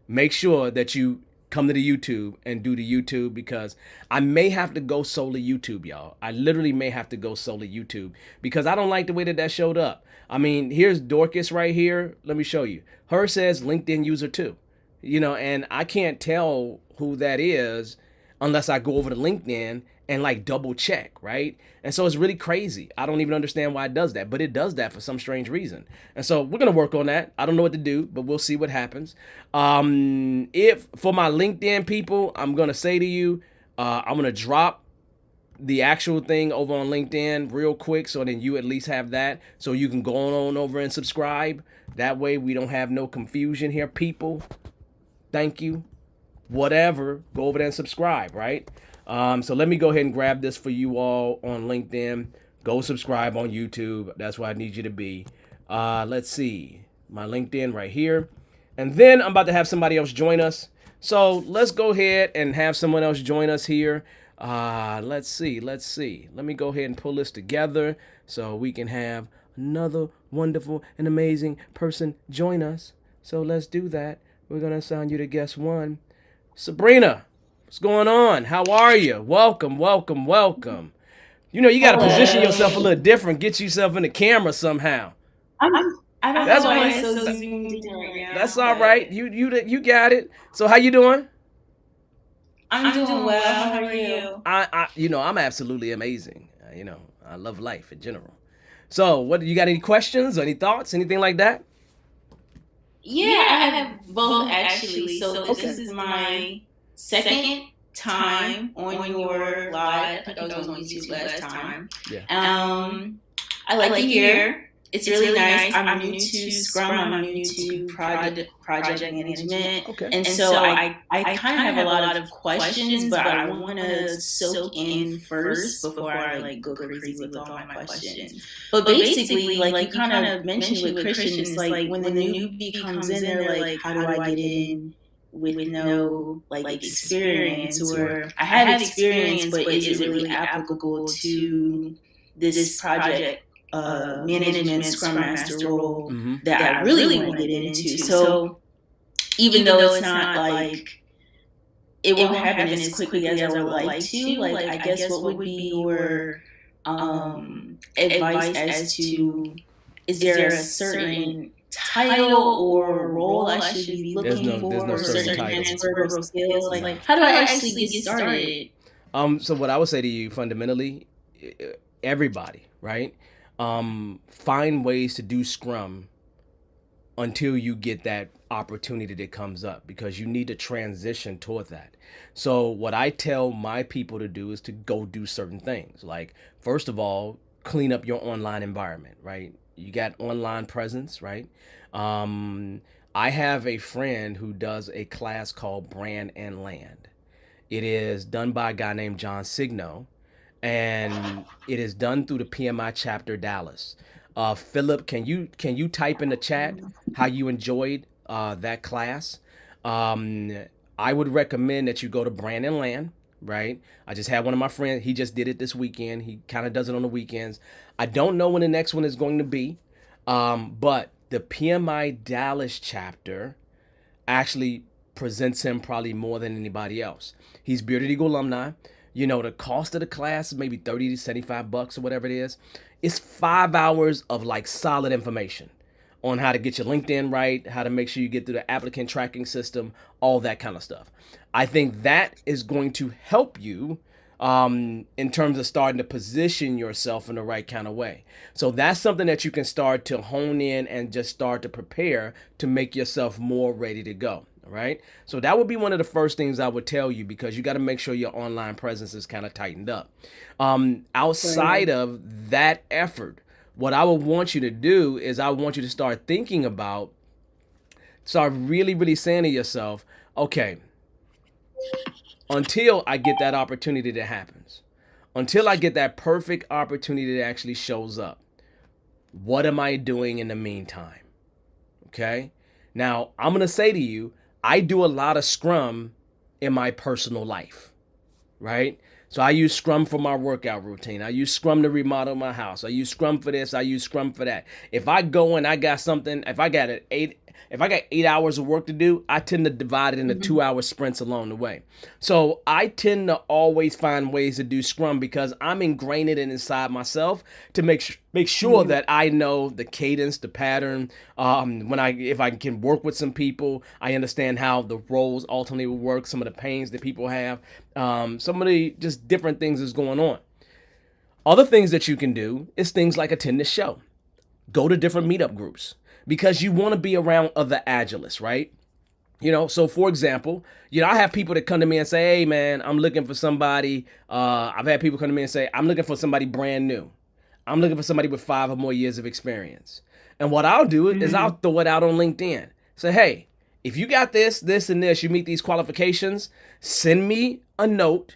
make sure that you come to the YouTube and do the YouTube, because I may have to go solely YouTube, y'all. I literally may have to go solely YouTube because I don't like the way that showed up. I mean, here's Dorcas right here. Let me show you. Her says LinkedIn user too, and I can't tell who that is unless I go over to LinkedIn and like double check, right? And so it's really crazy. I don't even understand why it does that, but it does that for some strange reason. And so we're going to work on that. I don't know what to do, but we'll see what happens. If for my LinkedIn people, I'm going to say to you, I'm going to drop the actual thing over on LinkedIn real quick, so then you at least have that, so you can go on over and subscribe. That way we don't have no confusion here, people. Thank you. Whatever, go over there and subscribe, right? So let me go ahead and grab this for you all on LinkedIn. Go subscribe on YouTube. That's where I need you to be. Let's see. My LinkedIn right here. And then I'm about to have somebody else join us. So let's go ahead and have someone else join us here. Let's see. Let me go ahead and pull this together so we can have another wonderful and amazing person join us. So let's do that. We're going to assign you to guest one. Sabrina, what's going on? How are you? Welcome. You got to position yourself a little different. Get yourself in the camera somehow. I don't know why it's so zoomed in right now. That's all right. You got it. So how you doing? I'm doing well. How are you? I'm absolutely amazing. I love life in general. So what, you got any questions or any thoughts, anything like that? Yeah, I have both actually. So this is my second time on your live. I think I was on YouTube last time. Yeah. I like it here. It's really nice. I'm new to Scrum. I'm new to project management. Okay. And so I kind of have a lot of questions, but I want to soak in first before I go crazy with all my questions. But basically, like you kind of mentioned with Christians, like when the newbie comes in, they're like, how do I get in with no experience? Or I have experience, but is it really applicable to this project management Scrum Master role that I really want to get into? So even though it's not like it won't happen as quickly as I would like to, I guess what would be your advice as to, is there a certain title or role I should be looking for? There's no certain title. Transferable skills? Like how do I actually get started? So what I would say to you fundamentally, everybody, right? Find ways to do Scrum until you get that opportunity that comes up, because you need to transition toward that. So what I tell my people to do is to go do certain things. Like, first of all, clean up your online environment, right? You got online presence, right? I have a friend who does a class called Brand and Land. It is done by a guy named John Signo, and it is done through the PMI chapter Dallas. Philip, can you type in the chat how you enjoyed that class? Um, I would recommend that you go to Brand and Land, right? I just had one of my friends. He just did it this weekend. He kind of does it on the weekends. I don't know when the next one is going to be, but the PMI Dallas chapter actually presents him probably more than anybody else. He's Bearded Eagle alumni. You know, the cost of the class is maybe 30 to 75 bucks or whatever it is. It's 5 hours of like solid information on how to get your LinkedIn right, how to make sure you get through the applicant tracking system, all that kind of stuff. I think that is going to help you in terms of starting to position yourself in the right kind of way. So that's something that you can start to hone in and just start to prepare to make yourself more ready to go. All right. So that would be one of the first things I would tell you, because you got to make sure your online presence is kind of tightened up. Outside of that effort, what I would want you to do is I want you to start thinking about, start really, really saying to yourself, okay, until I get that opportunity that happens, until I get that perfect opportunity that actually shows up, what am I doing in the meantime? Okay. Now, I'm going to say to you, I do a lot of Scrum in my personal life, right? So I use Scrum for my workout routine. I use Scrum to remodel my house. I use Scrum for this. I use Scrum for that. If I go and I got something, if I got 8 hours of work to do, I tend to divide it into 2-hour sprints along the way. So I tend to always find ways to do Scrum, because I'm ingraining it inside myself to make sure that I know the cadence, the pattern. If I can work with some people, I understand how the roles ultimately will work, some of the pains that people have, some of the just different things that's going on. Other things that you can do is things like attend the show, go to different meetup groups, because you want to be around other Agilists, right? You know, so for example, I have people that come to me and say, hey man, I'm looking for somebody. I've had people come to me and say, I'm looking for somebody brand new. I'm looking for somebody with 5 or more years of experience. And what I'll do is I'll throw it out on LinkedIn. Say, hey, if you got this, this, and this, you meet these qualifications, send me a note,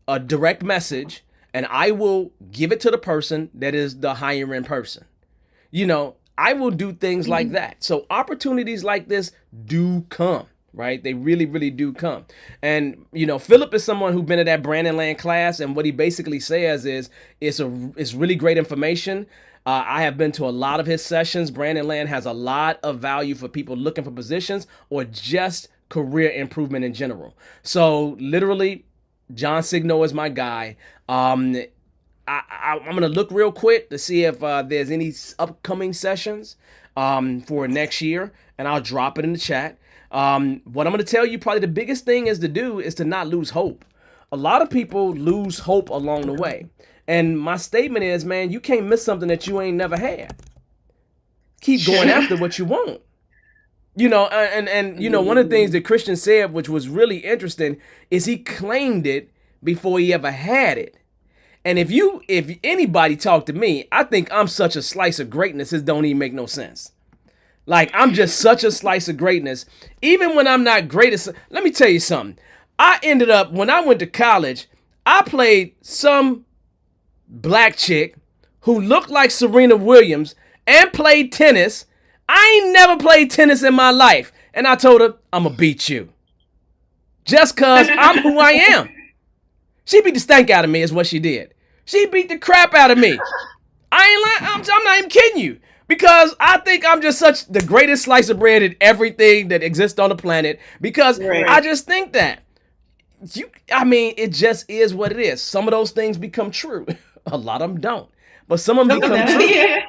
a direct message, and I will give it to the person that is the hiring person. I will do things like that. So opportunities like this do come, right? They really, really do come. And, Philip is someone who's been at that Brand and Land class. And what he basically says is it's really great information. I have been to a lot of his sessions. Brand and Land has a lot of value for people looking for positions or just career improvement in general. So literally, John Signo is my guy. I'm going to look real quick to see if there's any upcoming sessions for next year, and I'll drop it in the chat. What I'm going to tell you, probably the biggest thing is to not lose hope. A lot of people lose hope along the way. And my statement is, man, you can't miss something that you ain't never had. Keep going after what you want. One of the things that Christian said, which was really interesting, is he claimed it before he ever had it. And if anybody talk to me, I think I'm such a slice of greatness, it don't even make no sense. Like, I'm just such a slice of greatness. Even when I'm not greatest, let me tell you something. I ended up, when I went to college, I played some black chick who looked like Serena Williams and played tennis. I ain't never played tennis in my life. And I told her, I'm going to beat you. Just because I'm who I am. She beat the stank out of me is what she did. She beat the crap out of me. I'm not even kidding you. Because I think I'm just such the greatest slice of bread in everything that exists on the planet. Because I just think that. It just is what it is. Some of those things become true. A lot of them don't. But some of them become true. Yeah.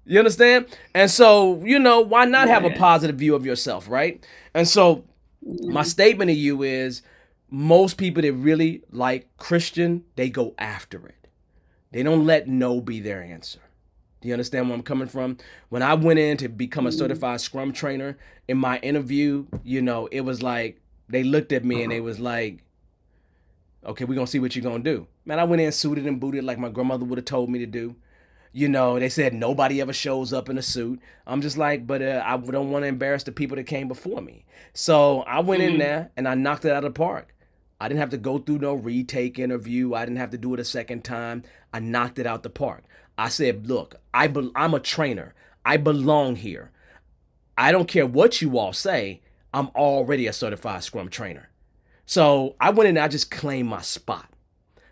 You understand? And so, why not have a positive view of yourself, right? And so my statement to you is, most people that really like Christian, they go after it. They don't let no be their answer. Do you understand where I'm coming from? When I went in to become a certified Scrum trainer, in my interview, it was like they looked at me and they was like, okay, we're going to see what you're going to do. Man, I went in suited and booted like my grandmother would have told me to do. They said nobody ever shows up in a suit. I'm just like, but I don't want to embarrass the people that came before me. So I went in there and I knocked it out of the park. I didn't have to go through no retake interview. I didn't have to do it a second time. I knocked it out the park. I said, look, I'm a trainer. I belong here. I don't care what you all say. I'm already a certified Scrum trainer. So I went in and I just claimed my spot.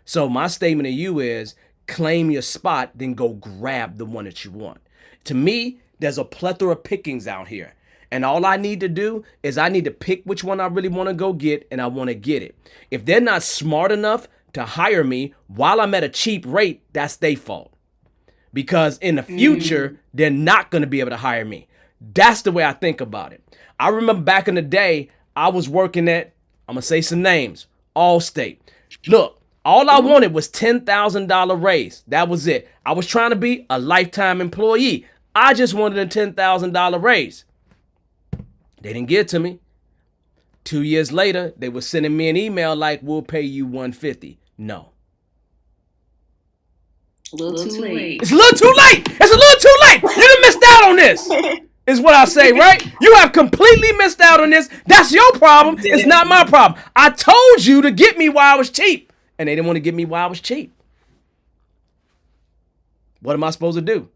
So my statement to you is claim your spot, then go grab the one that you want. To me, there's a plethora of pickings out here. And all I need to do is I need to pick which one I really want to go get, and I want to get it. If they're not smart enough to hire me while I'm at a cheap rate, that's their fault. Because in the future, they're not going to be able to hire me. That's the way I think about it. I remember back in the day, I was working at, I'm going to say some names, Allstate. Look, all I wanted was $10,000 raise. That was it. I was trying to be a lifetime employee. I just wanted a $10,000 raise. They didn't give it to me. 2 years later, they were sending me an email like, we'll pay you $150. No. A little too late. It's a little too late. It's a little too late. You done missed out on this. Is what I say, right? You have completely missed out on this. That's your problem. It's not my problem. I told you to get me while I was cheap. And they didn't want to get me while I was cheap. What am I supposed to do?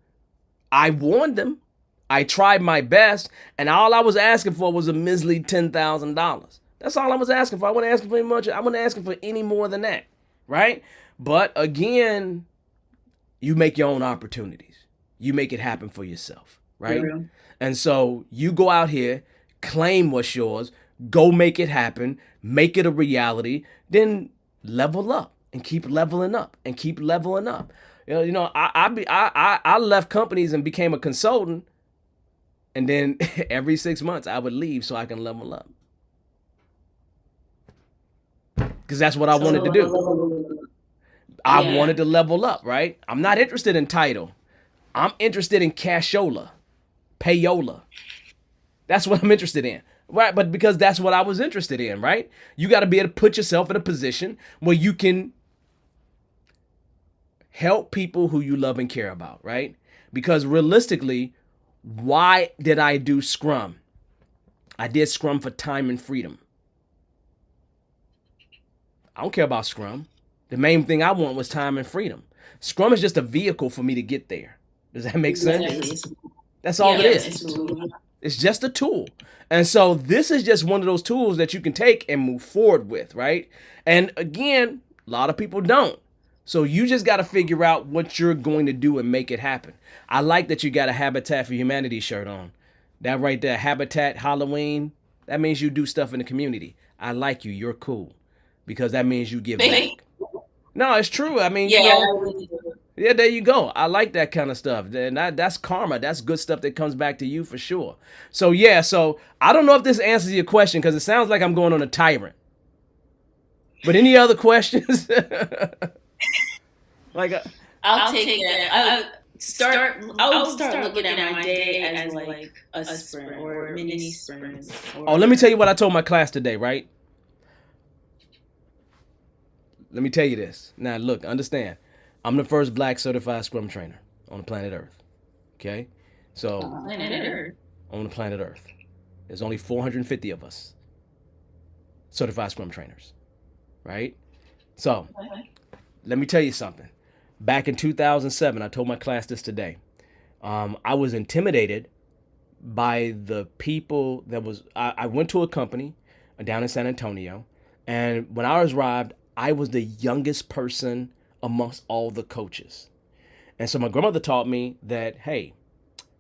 I warned them. I tried my best. And all I was asking for was a measly $10,000. That's all I was asking for. I wasn't asking for any much. I wasn't asking for any more than that. Right? But again, you make your own opportunities. You make it happen for yourself. Right? True. And so you go out here, claim what's yours, go make it happen, make it a reality, then level up and keep leveling up and keep leveling up. I left companies and became a consultant, and then every 6 months I would leave so I can level up. Because that's what I wanted to do. I wanted to level up, right? I'm not interested in title. I'm interested in cashola. Payola. That's what I'm interested in, right? But because that's what I was interested in, right? You got to be able to put yourself in a position where you can help people who you love and care about, right? Because realistically, why did I do Scrum? I did Scrum for time and freedom. I don't care about Scrum. The main thing I want was time and freedom. Scrum is just a vehicle for me to get there. Does that make sense? That's all it is. It's just a tool. And so this is just one of those tools that you can take and move forward with, right? And again, a lot of people don't. So you just got to figure out what you're going to do and make it happen. I like that you got a Habitat for Humanity shirt on. That right there, Habitat Halloween, that means you do stuff in the community. I like you. You're cool. Because that means you give back. No, it's true. I mean, yeah, there you go. I like that kind of stuff. And that's karma. That's good stuff that comes back to you for sure. So, I don't know if this answers your question because it sounds like I'm going on a tyrant. But any other questions? I'll take that. I'll start looking at my day as like a sprint or mini sprints. Let me tell you what I told my class today, right? Let me tell you this. Now, look, understand. I'm the first Black certified Scrum trainer on the planet Earth. Okay? So, Planet Earth. On the planet Earth. There's only 450 of us certified Scrum trainers. Right? So, let me tell you something. Back in 2007, I told my class this today. I was intimidated by the people that was... I went to a company down in San Antonio, and when I arrived, I was the youngest person amongst all the coaches. And so my grandmother taught me that, hey,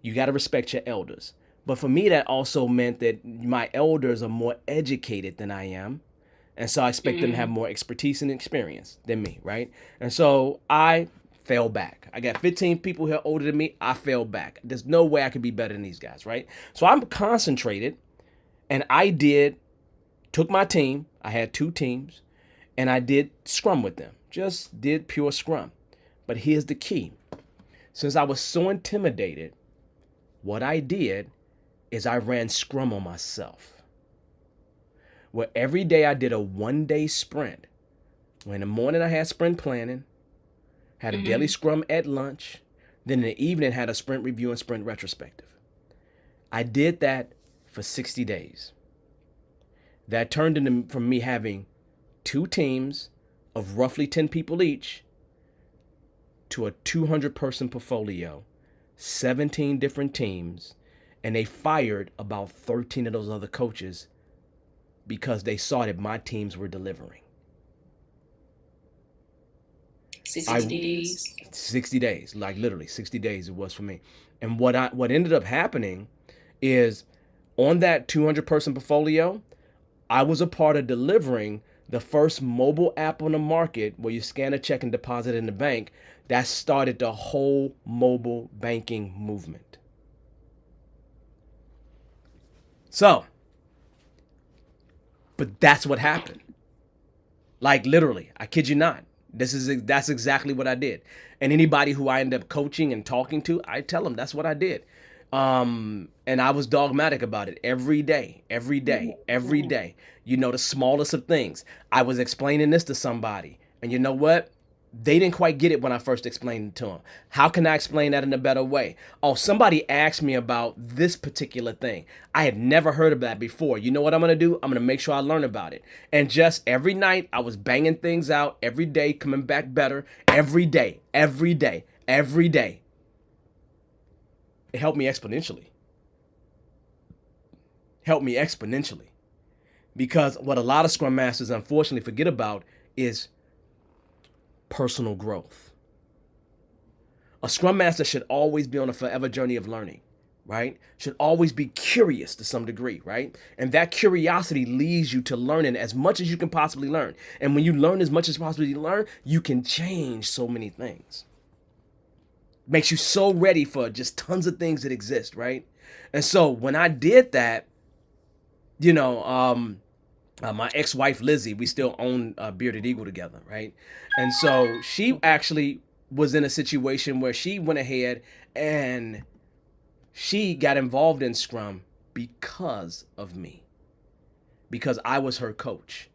you got to respect your elders. But for me, that also meant that my elders are more educated than I am. And so I expect them to have more expertise and experience than me, right? And so I fell back. I got 15 people here older than me. I fell back. There's no way I could be better than these guys, right? So I'm concentrated, and I took my team. I had 2 teams, and I did Scrum with them. Just did pure Scrum. But here's the key. Since I was so intimidated, what I did is I ran Scrum on myself. Where every day I did a 1-day sprint. When in the morning I had sprint planning, had a daily Scrum at lunch, then in the evening had a sprint review and sprint retrospective. I did that for 60 days. That turned into from me having 2 teams of roughly 10 people each to a 200-person portfolio, 17 different teams, and they fired about 13 of those other coaches because they saw that my teams were delivering. 60 days. 60 days, like literally 60 days it was for me. And what ended up happening is on that 200-person portfolio, I was a part of delivering the first mobile app on the market where you scan a check and deposit it in the bank. That started the whole mobile banking movement. So, but that's what happened. Like literally, I kid you not. That's exactly what I did. And anybody who I end up coaching and talking to, I tell them that's what I did. And I was dogmatic about it every day. You know, the smallest of things. I was explaining this to somebody, and you know what? They didn't quite get it when I first explained it to them. How can I explain that in a better way? Oh, somebody asked me about this particular thing. I had never heard of that before. You know what I'm going to do? I'm going to make sure I learn about it. And just every night, I was banging things out every day, coming back better every day. It helped me exponentially. Because what a lot of Scrum Masters unfortunately forget about is personal growth. A Scrum Master should always be on a forever journey of learning, right? Should always be curious to some degree, right? And that curiosity leads you to learning as much as you can possibly learn. And when you learn as much as possibly learn, you can change so many things. Makes you so ready for just tons of things that exist, right? And so when I did that, you know, my ex-wife Lizzie, we still own Bearded Eagle together, right? And so she actually was in a situation where she went ahead and she got involved in Scrum because of me, because I was her coach.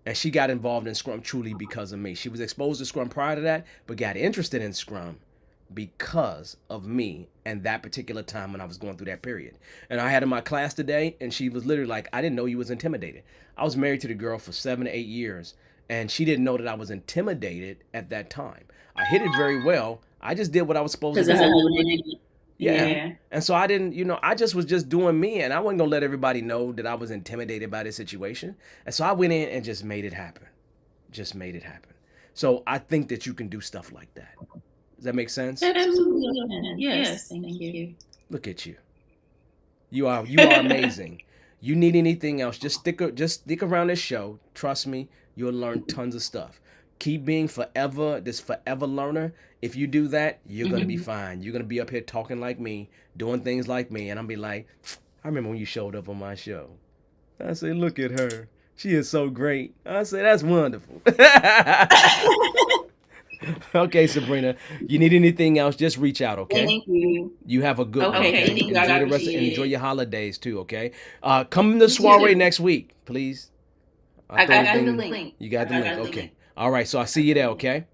And she got involved in Scrum truly because of me. She was exposed to Scrum prior to that, but got interested in Scrum because of me and that particular time when I was going through that period. And I had in my class today, and she was literally like, I didn't know you was intimidated. I was married to the girl for 7 to 8 years, and she didn't know that I was intimidated at that time. I hit it very well. I just did what I was supposed to do. Yeah. And so I didn't, I just was just doing me, and I wasn't going to let everybody know that I was intimidated by this situation. And so I went in and just made it happen. So I think that you can do stuff like that. Does that make sense? Absolutely. Yes. Thank you. Look at you. You are amazing. You need anything else, just stick around this show. Trust me, you'll learn tons of stuff. Keep being this forever learner. If you do that, you're going to be fine. You're going to be up here talking like me, doing things like me, and I'll be like, I remember when you showed up on my show. I say, look at her. She is so great. I say, that's wonderful. Okay, Sabrina. You need anything else? Just reach out, okay? Thank you. You have a good one. Okay, thank you. Enjoy your holidays too, okay? Come to the soiree next week, please. I got the link. You got the link, okay. All right, so I see you there, okay?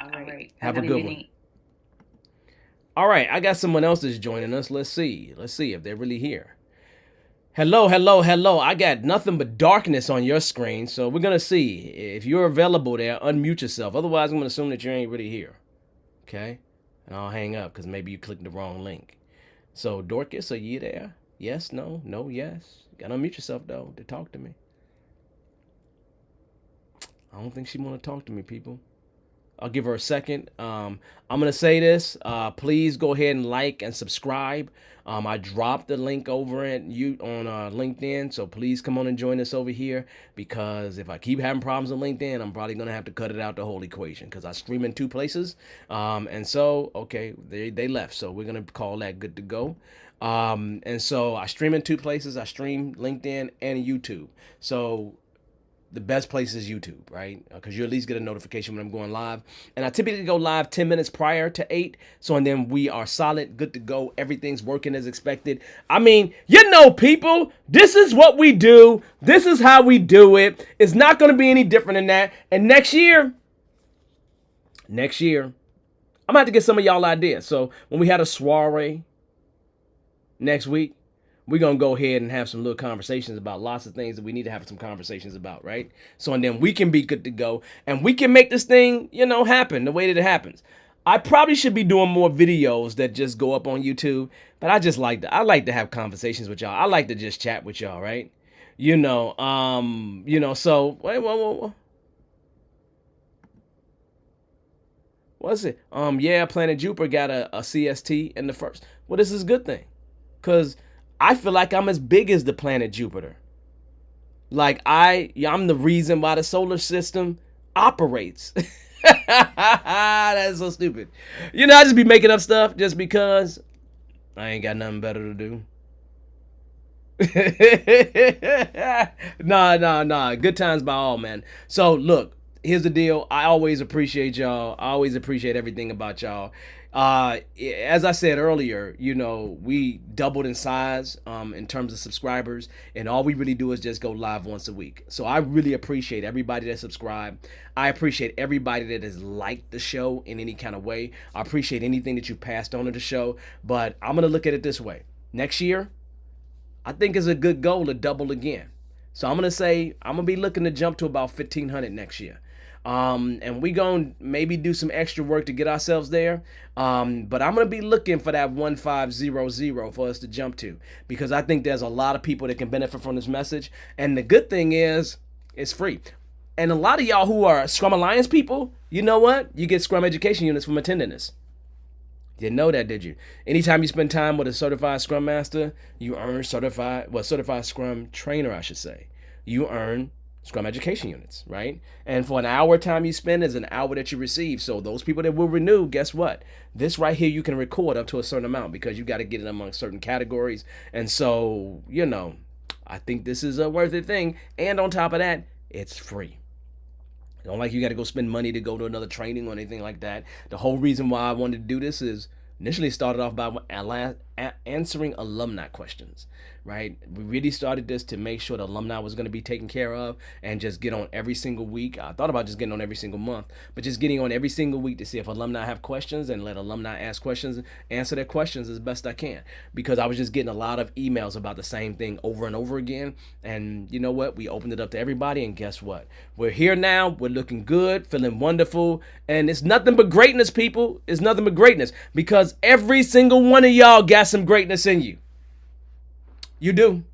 All right. Have a good one. All right, I got someone else that's joining us. Let's see if they're really here. Hello. I got nothing but darkness on your screen, so we're going to see. If you're available there, unmute yourself. Otherwise, I'm going to assume that you ain't really here. Okay? And I'll hang up because maybe you clicked the wrong link. So, Dorcas, are you there? Yes, no, yes. You got to unmute yourself, though, to talk to me. I don't think she want to talk to me, people. I'll give her a second. I'm going to say this. Please go ahead and like and subscribe. I dropped the link over on LinkedIn, so please come on and join us over here, because if I keep having problems on LinkedIn, I'm probably going to have to cut it out the whole equation, because I stream in 2 places. And so, okay, they left, so we're going to call that good to go. And so I stream in 2 places. I stream LinkedIn and YouTube. So the best place is YouTube, right? Because you at least get a notification when I'm going live. And I typically go live 10 minutes prior to 8. So, and then we are solid, good to go. Everything's working as expected. I mean, people, this is what we do. This is how we do it. It's not going to be any different than that. And next year, I'm going to have to get some of y'all ideas. So when we had a soiree next week, we're going to go ahead and have some little conversations about lots of things that we need to have some conversations about, right? So, and then we can be good to go and we can make this thing, happen the way that it happens. I probably should be doing more videos that just go up on YouTube, but I like to have conversations with y'all. I like to just chat with y'all, right? So, wait. What's it? Planet Jupiter got a CST in the first. Well, this is a good thing. Because I feel like I'm as big as the planet Jupiter. Like I'm the reason why the solar system operates. That's so stupid. I just be making up stuff just because I ain't got nothing better to do. Nah. Good times by all, man. So look, here's the deal. I always appreciate y'all. I always appreciate everything about y'all. As I said earlier, we doubled in size in terms of subscribers, and all we really do is just go live once a week. So I really appreciate everybody that subscribed. I appreciate everybody that has liked the show in any kind of way. I appreciate anything that you passed on to the show. But I'm gonna look at it this way: next year, I think is a good goal to double again. So I'm gonna be looking to jump to about 1,500 next year. And we gonna maybe do some extra work to get ourselves there. But I'm gonna be looking for that 1500 for us to jump to, because I think there's a lot of people that can benefit from this message. And the good thing is it's free. And a lot of y'all who are Scrum Alliance people, you know what? You get Scrum education units from attending this. You didn't know that, did you? Anytime you spend time with a certified Scrum Master, you earn certified Scrum Trainer, I should say. You earn Scrum education units, right? And for an hour time you spend is an hour that you receive. So those people that will renew, guess what? This right here you can record up to a certain amount, because you got to get it among certain categories. And so, I think this is a worth it thing. And on top of that, it's free. It's not like you got to go spend money to go to another training or anything like that. The whole reason why I wanted to do this is initially started off by answering alumni questions, right? We really started this to make sure the alumni was going to be taken care of and just get on every single week. I thought about just getting on every single month, but just getting on every single week to see if alumni have questions and let alumni ask questions, answer their questions as best I can, because I was just getting a lot of emails about the same thing over and over again. And you know what? We opened it up to everybody, and guess what? We're here now. We're looking good, feeling wonderful, and it's nothing but greatness, people. It's nothing but greatness, because every single one of y'all got some greatness in you. You do.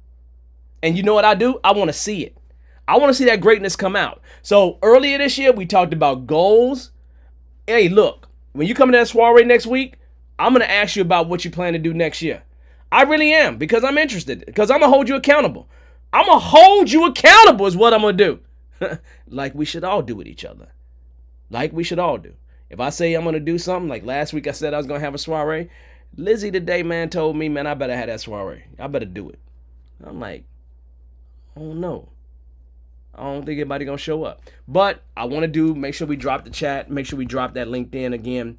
And you know what I do? I want to see it. I want to see that greatness come out. So earlier this year, we talked about goals. Hey, look, when you come to that soiree next week, I'm going to ask you about what you plan to do next year. I really am, because I'm interested, because I'm going to hold you accountable. I'm going to hold you accountable is what I'm going to do. Like we should all do with each other. Like we should all do. If I say I'm going to do something, like last week I said I was going to have a soiree, Lizzie today, man, told me, man, I better have that soiree. I better do it. I'm like, I don't know. I don't think anybody going to show up. But I want to make sure we drop the chat. Make sure we drop that LinkedIn again.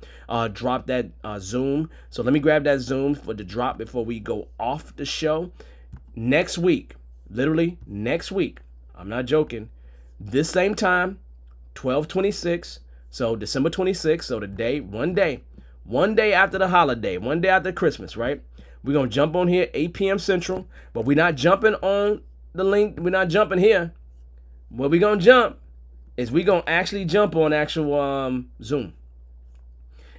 Drop that Zoom. So let me grab that Zoom for the drop before we go off the show. Next week, literally next week, I'm not joking, this same time, 12/26, so December 26th, so one day after the holiday, one day after Christmas, right? We're going to jump on here 8 p.m. Central, but we're not jumping on the link. We're not jumping here. What we're going to jump is we're going to actually jump on actual Zoom.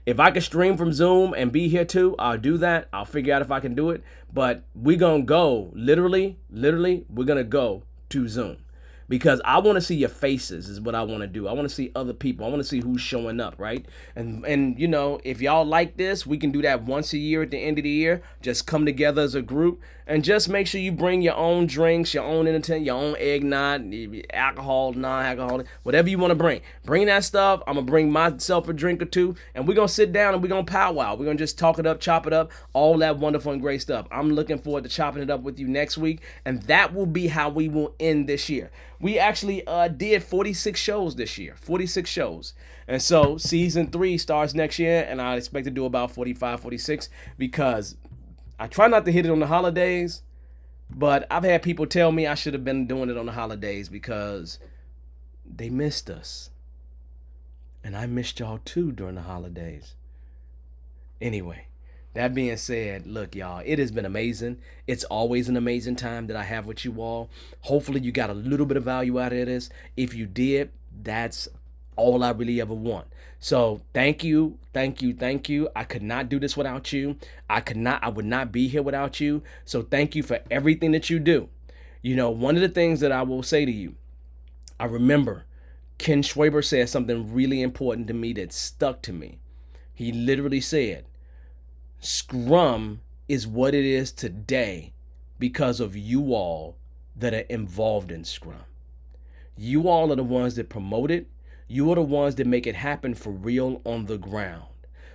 If I can stream from Zoom and be here too, I'll do that. I'll figure out if I can do it. But we're going to go, literally, we're going to go to Zoom. Because I want to see your faces is what I want to do. I want to see other people. I want to see who's showing up, right? And you know, if y'all like this, we can do that once a year at the end of the year. Just come together as a group and just make sure you bring your own drinks, your own entertainment, your own eggnog, alcohol, non-alcoholic, whatever you want to bring. Bring that stuff. I'm going to bring myself a drink or two, and we're going to sit down and we're going to powwow. We're going to just talk it up, chop it up, all that wonderful and great stuff. I'm looking forward to chopping it up with you next week, and that will be how we will end this year. We actually did 46 shows this year, 46 shows. And so season 3 starts next year, and I expect to do about 45, 46, because I try not to hit it on the holidays, but I've had people tell me I should have been doing it on the holidays because they missed us. And I missed y'all too during the holidays. Anyway, that being said, look, y'all, it has been amazing. It's always an amazing time that I have with you all. Hopefully you got a little bit of value out of this. If you did, that's all I really ever want. So thank you, thank you, thank you. I could not do this without you. I would not be here without you. So thank you for everything that you do. You know, one of the things that I will say to you, I remember Ken Schwaber said something really important to me that stuck to me. He literally said, Scrum is what it is today because of you all that are involved in Scrum. You all are the ones that promote it. You are the ones that make it happen for real on the ground.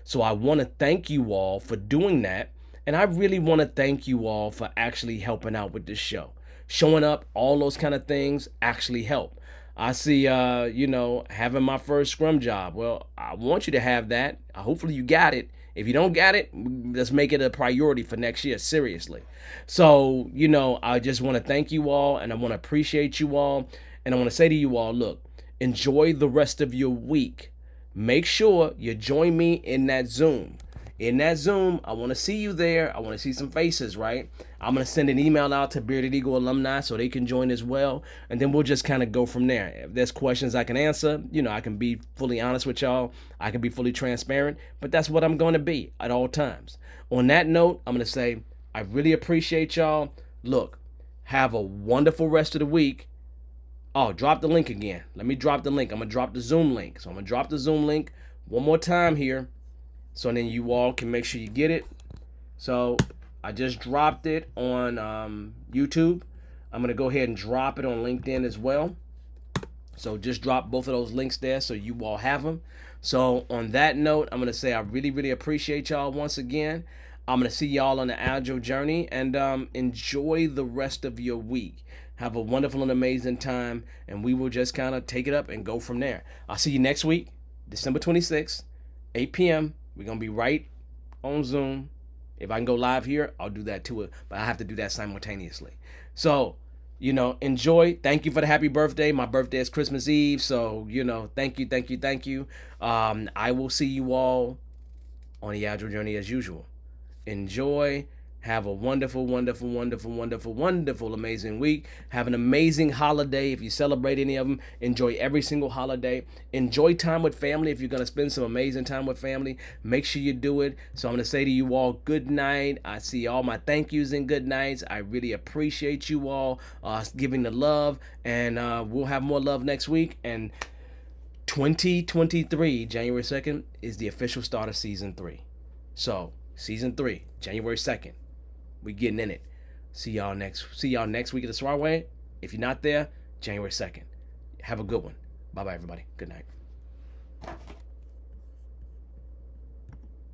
So I want to thank you all for doing that. And I really want to thank you all for actually helping out with this show. Showing up, all those kind of things actually help. I see, having my first Scrum job. Well, I want you to have that. Hopefully you got it. If you don't got it, let's make it a priority for next year, seriously. So, I just want to thank you all, and I want to appreciate you all. And I want to say to you all, look, enjoy the rest of your week. Make sure you join me in that Zoom. In that Zoom, I want to see you there. I want to see some faces, right? I'm going to send an email out to Bearded Eagle alumni so they can join as well. And then we'll just kind of go from there. If there's questions I can answer, I can be fully honest with y'all. I can be fully transparent. But that's what I'm going to be at all times. On that note, I'm going to say I really appreciate y'all. Look, have a wonderful rest of the week. Oh, drop the link again. Let me drop the link. I'm going to drop the Zoom link. So I'm going to drop the Zoom link one more time here, so then you all can make sure you get it. So I just dropped it on YouTube. I'm going to go ahead and drop it on LinkedIn as well. So just drop both of those links there so you all have them. So on that note, I'm going to say I really, really appreciate y'all once again. I'm going to see y'all on the Agile journey, and enjoy the rest of your week. Have a wonderful and amazing time, and we will just kind of take it up and go from there. I'll see you next week, December 26th, 8 p.m. We're going to be right on Zoom. If I can go live here, I'll do that too. But I have to do that simultaneously. So, enjoy. Thank you for the happy birthday. My birthday is Christmas Eve. So, thank you, thank you, thank you. I will see you all on the Agile journey as usual. Enjoy. Have a wonderful, wonderful, wonderful, wonderful, wonderful, amazing week. Have an amazing holiday. If you celebrate any of them, enjoy every single holiday. Enjoy time with family. If you're going to spend some amazing time with family, make sure you do it. So I'm going to say to you all, good night. I see all my thank yous and good nights. I really appreciate you all giving the love. And we'll have more love next week. And 2023, January 2nd, is the official start of Season 3. So, Season 3, January 2nd. We getting in it. See y'all next week at the Swar Way. If you're not there, January 2nd. Have a good one. Bye-bye, everybody. Good night.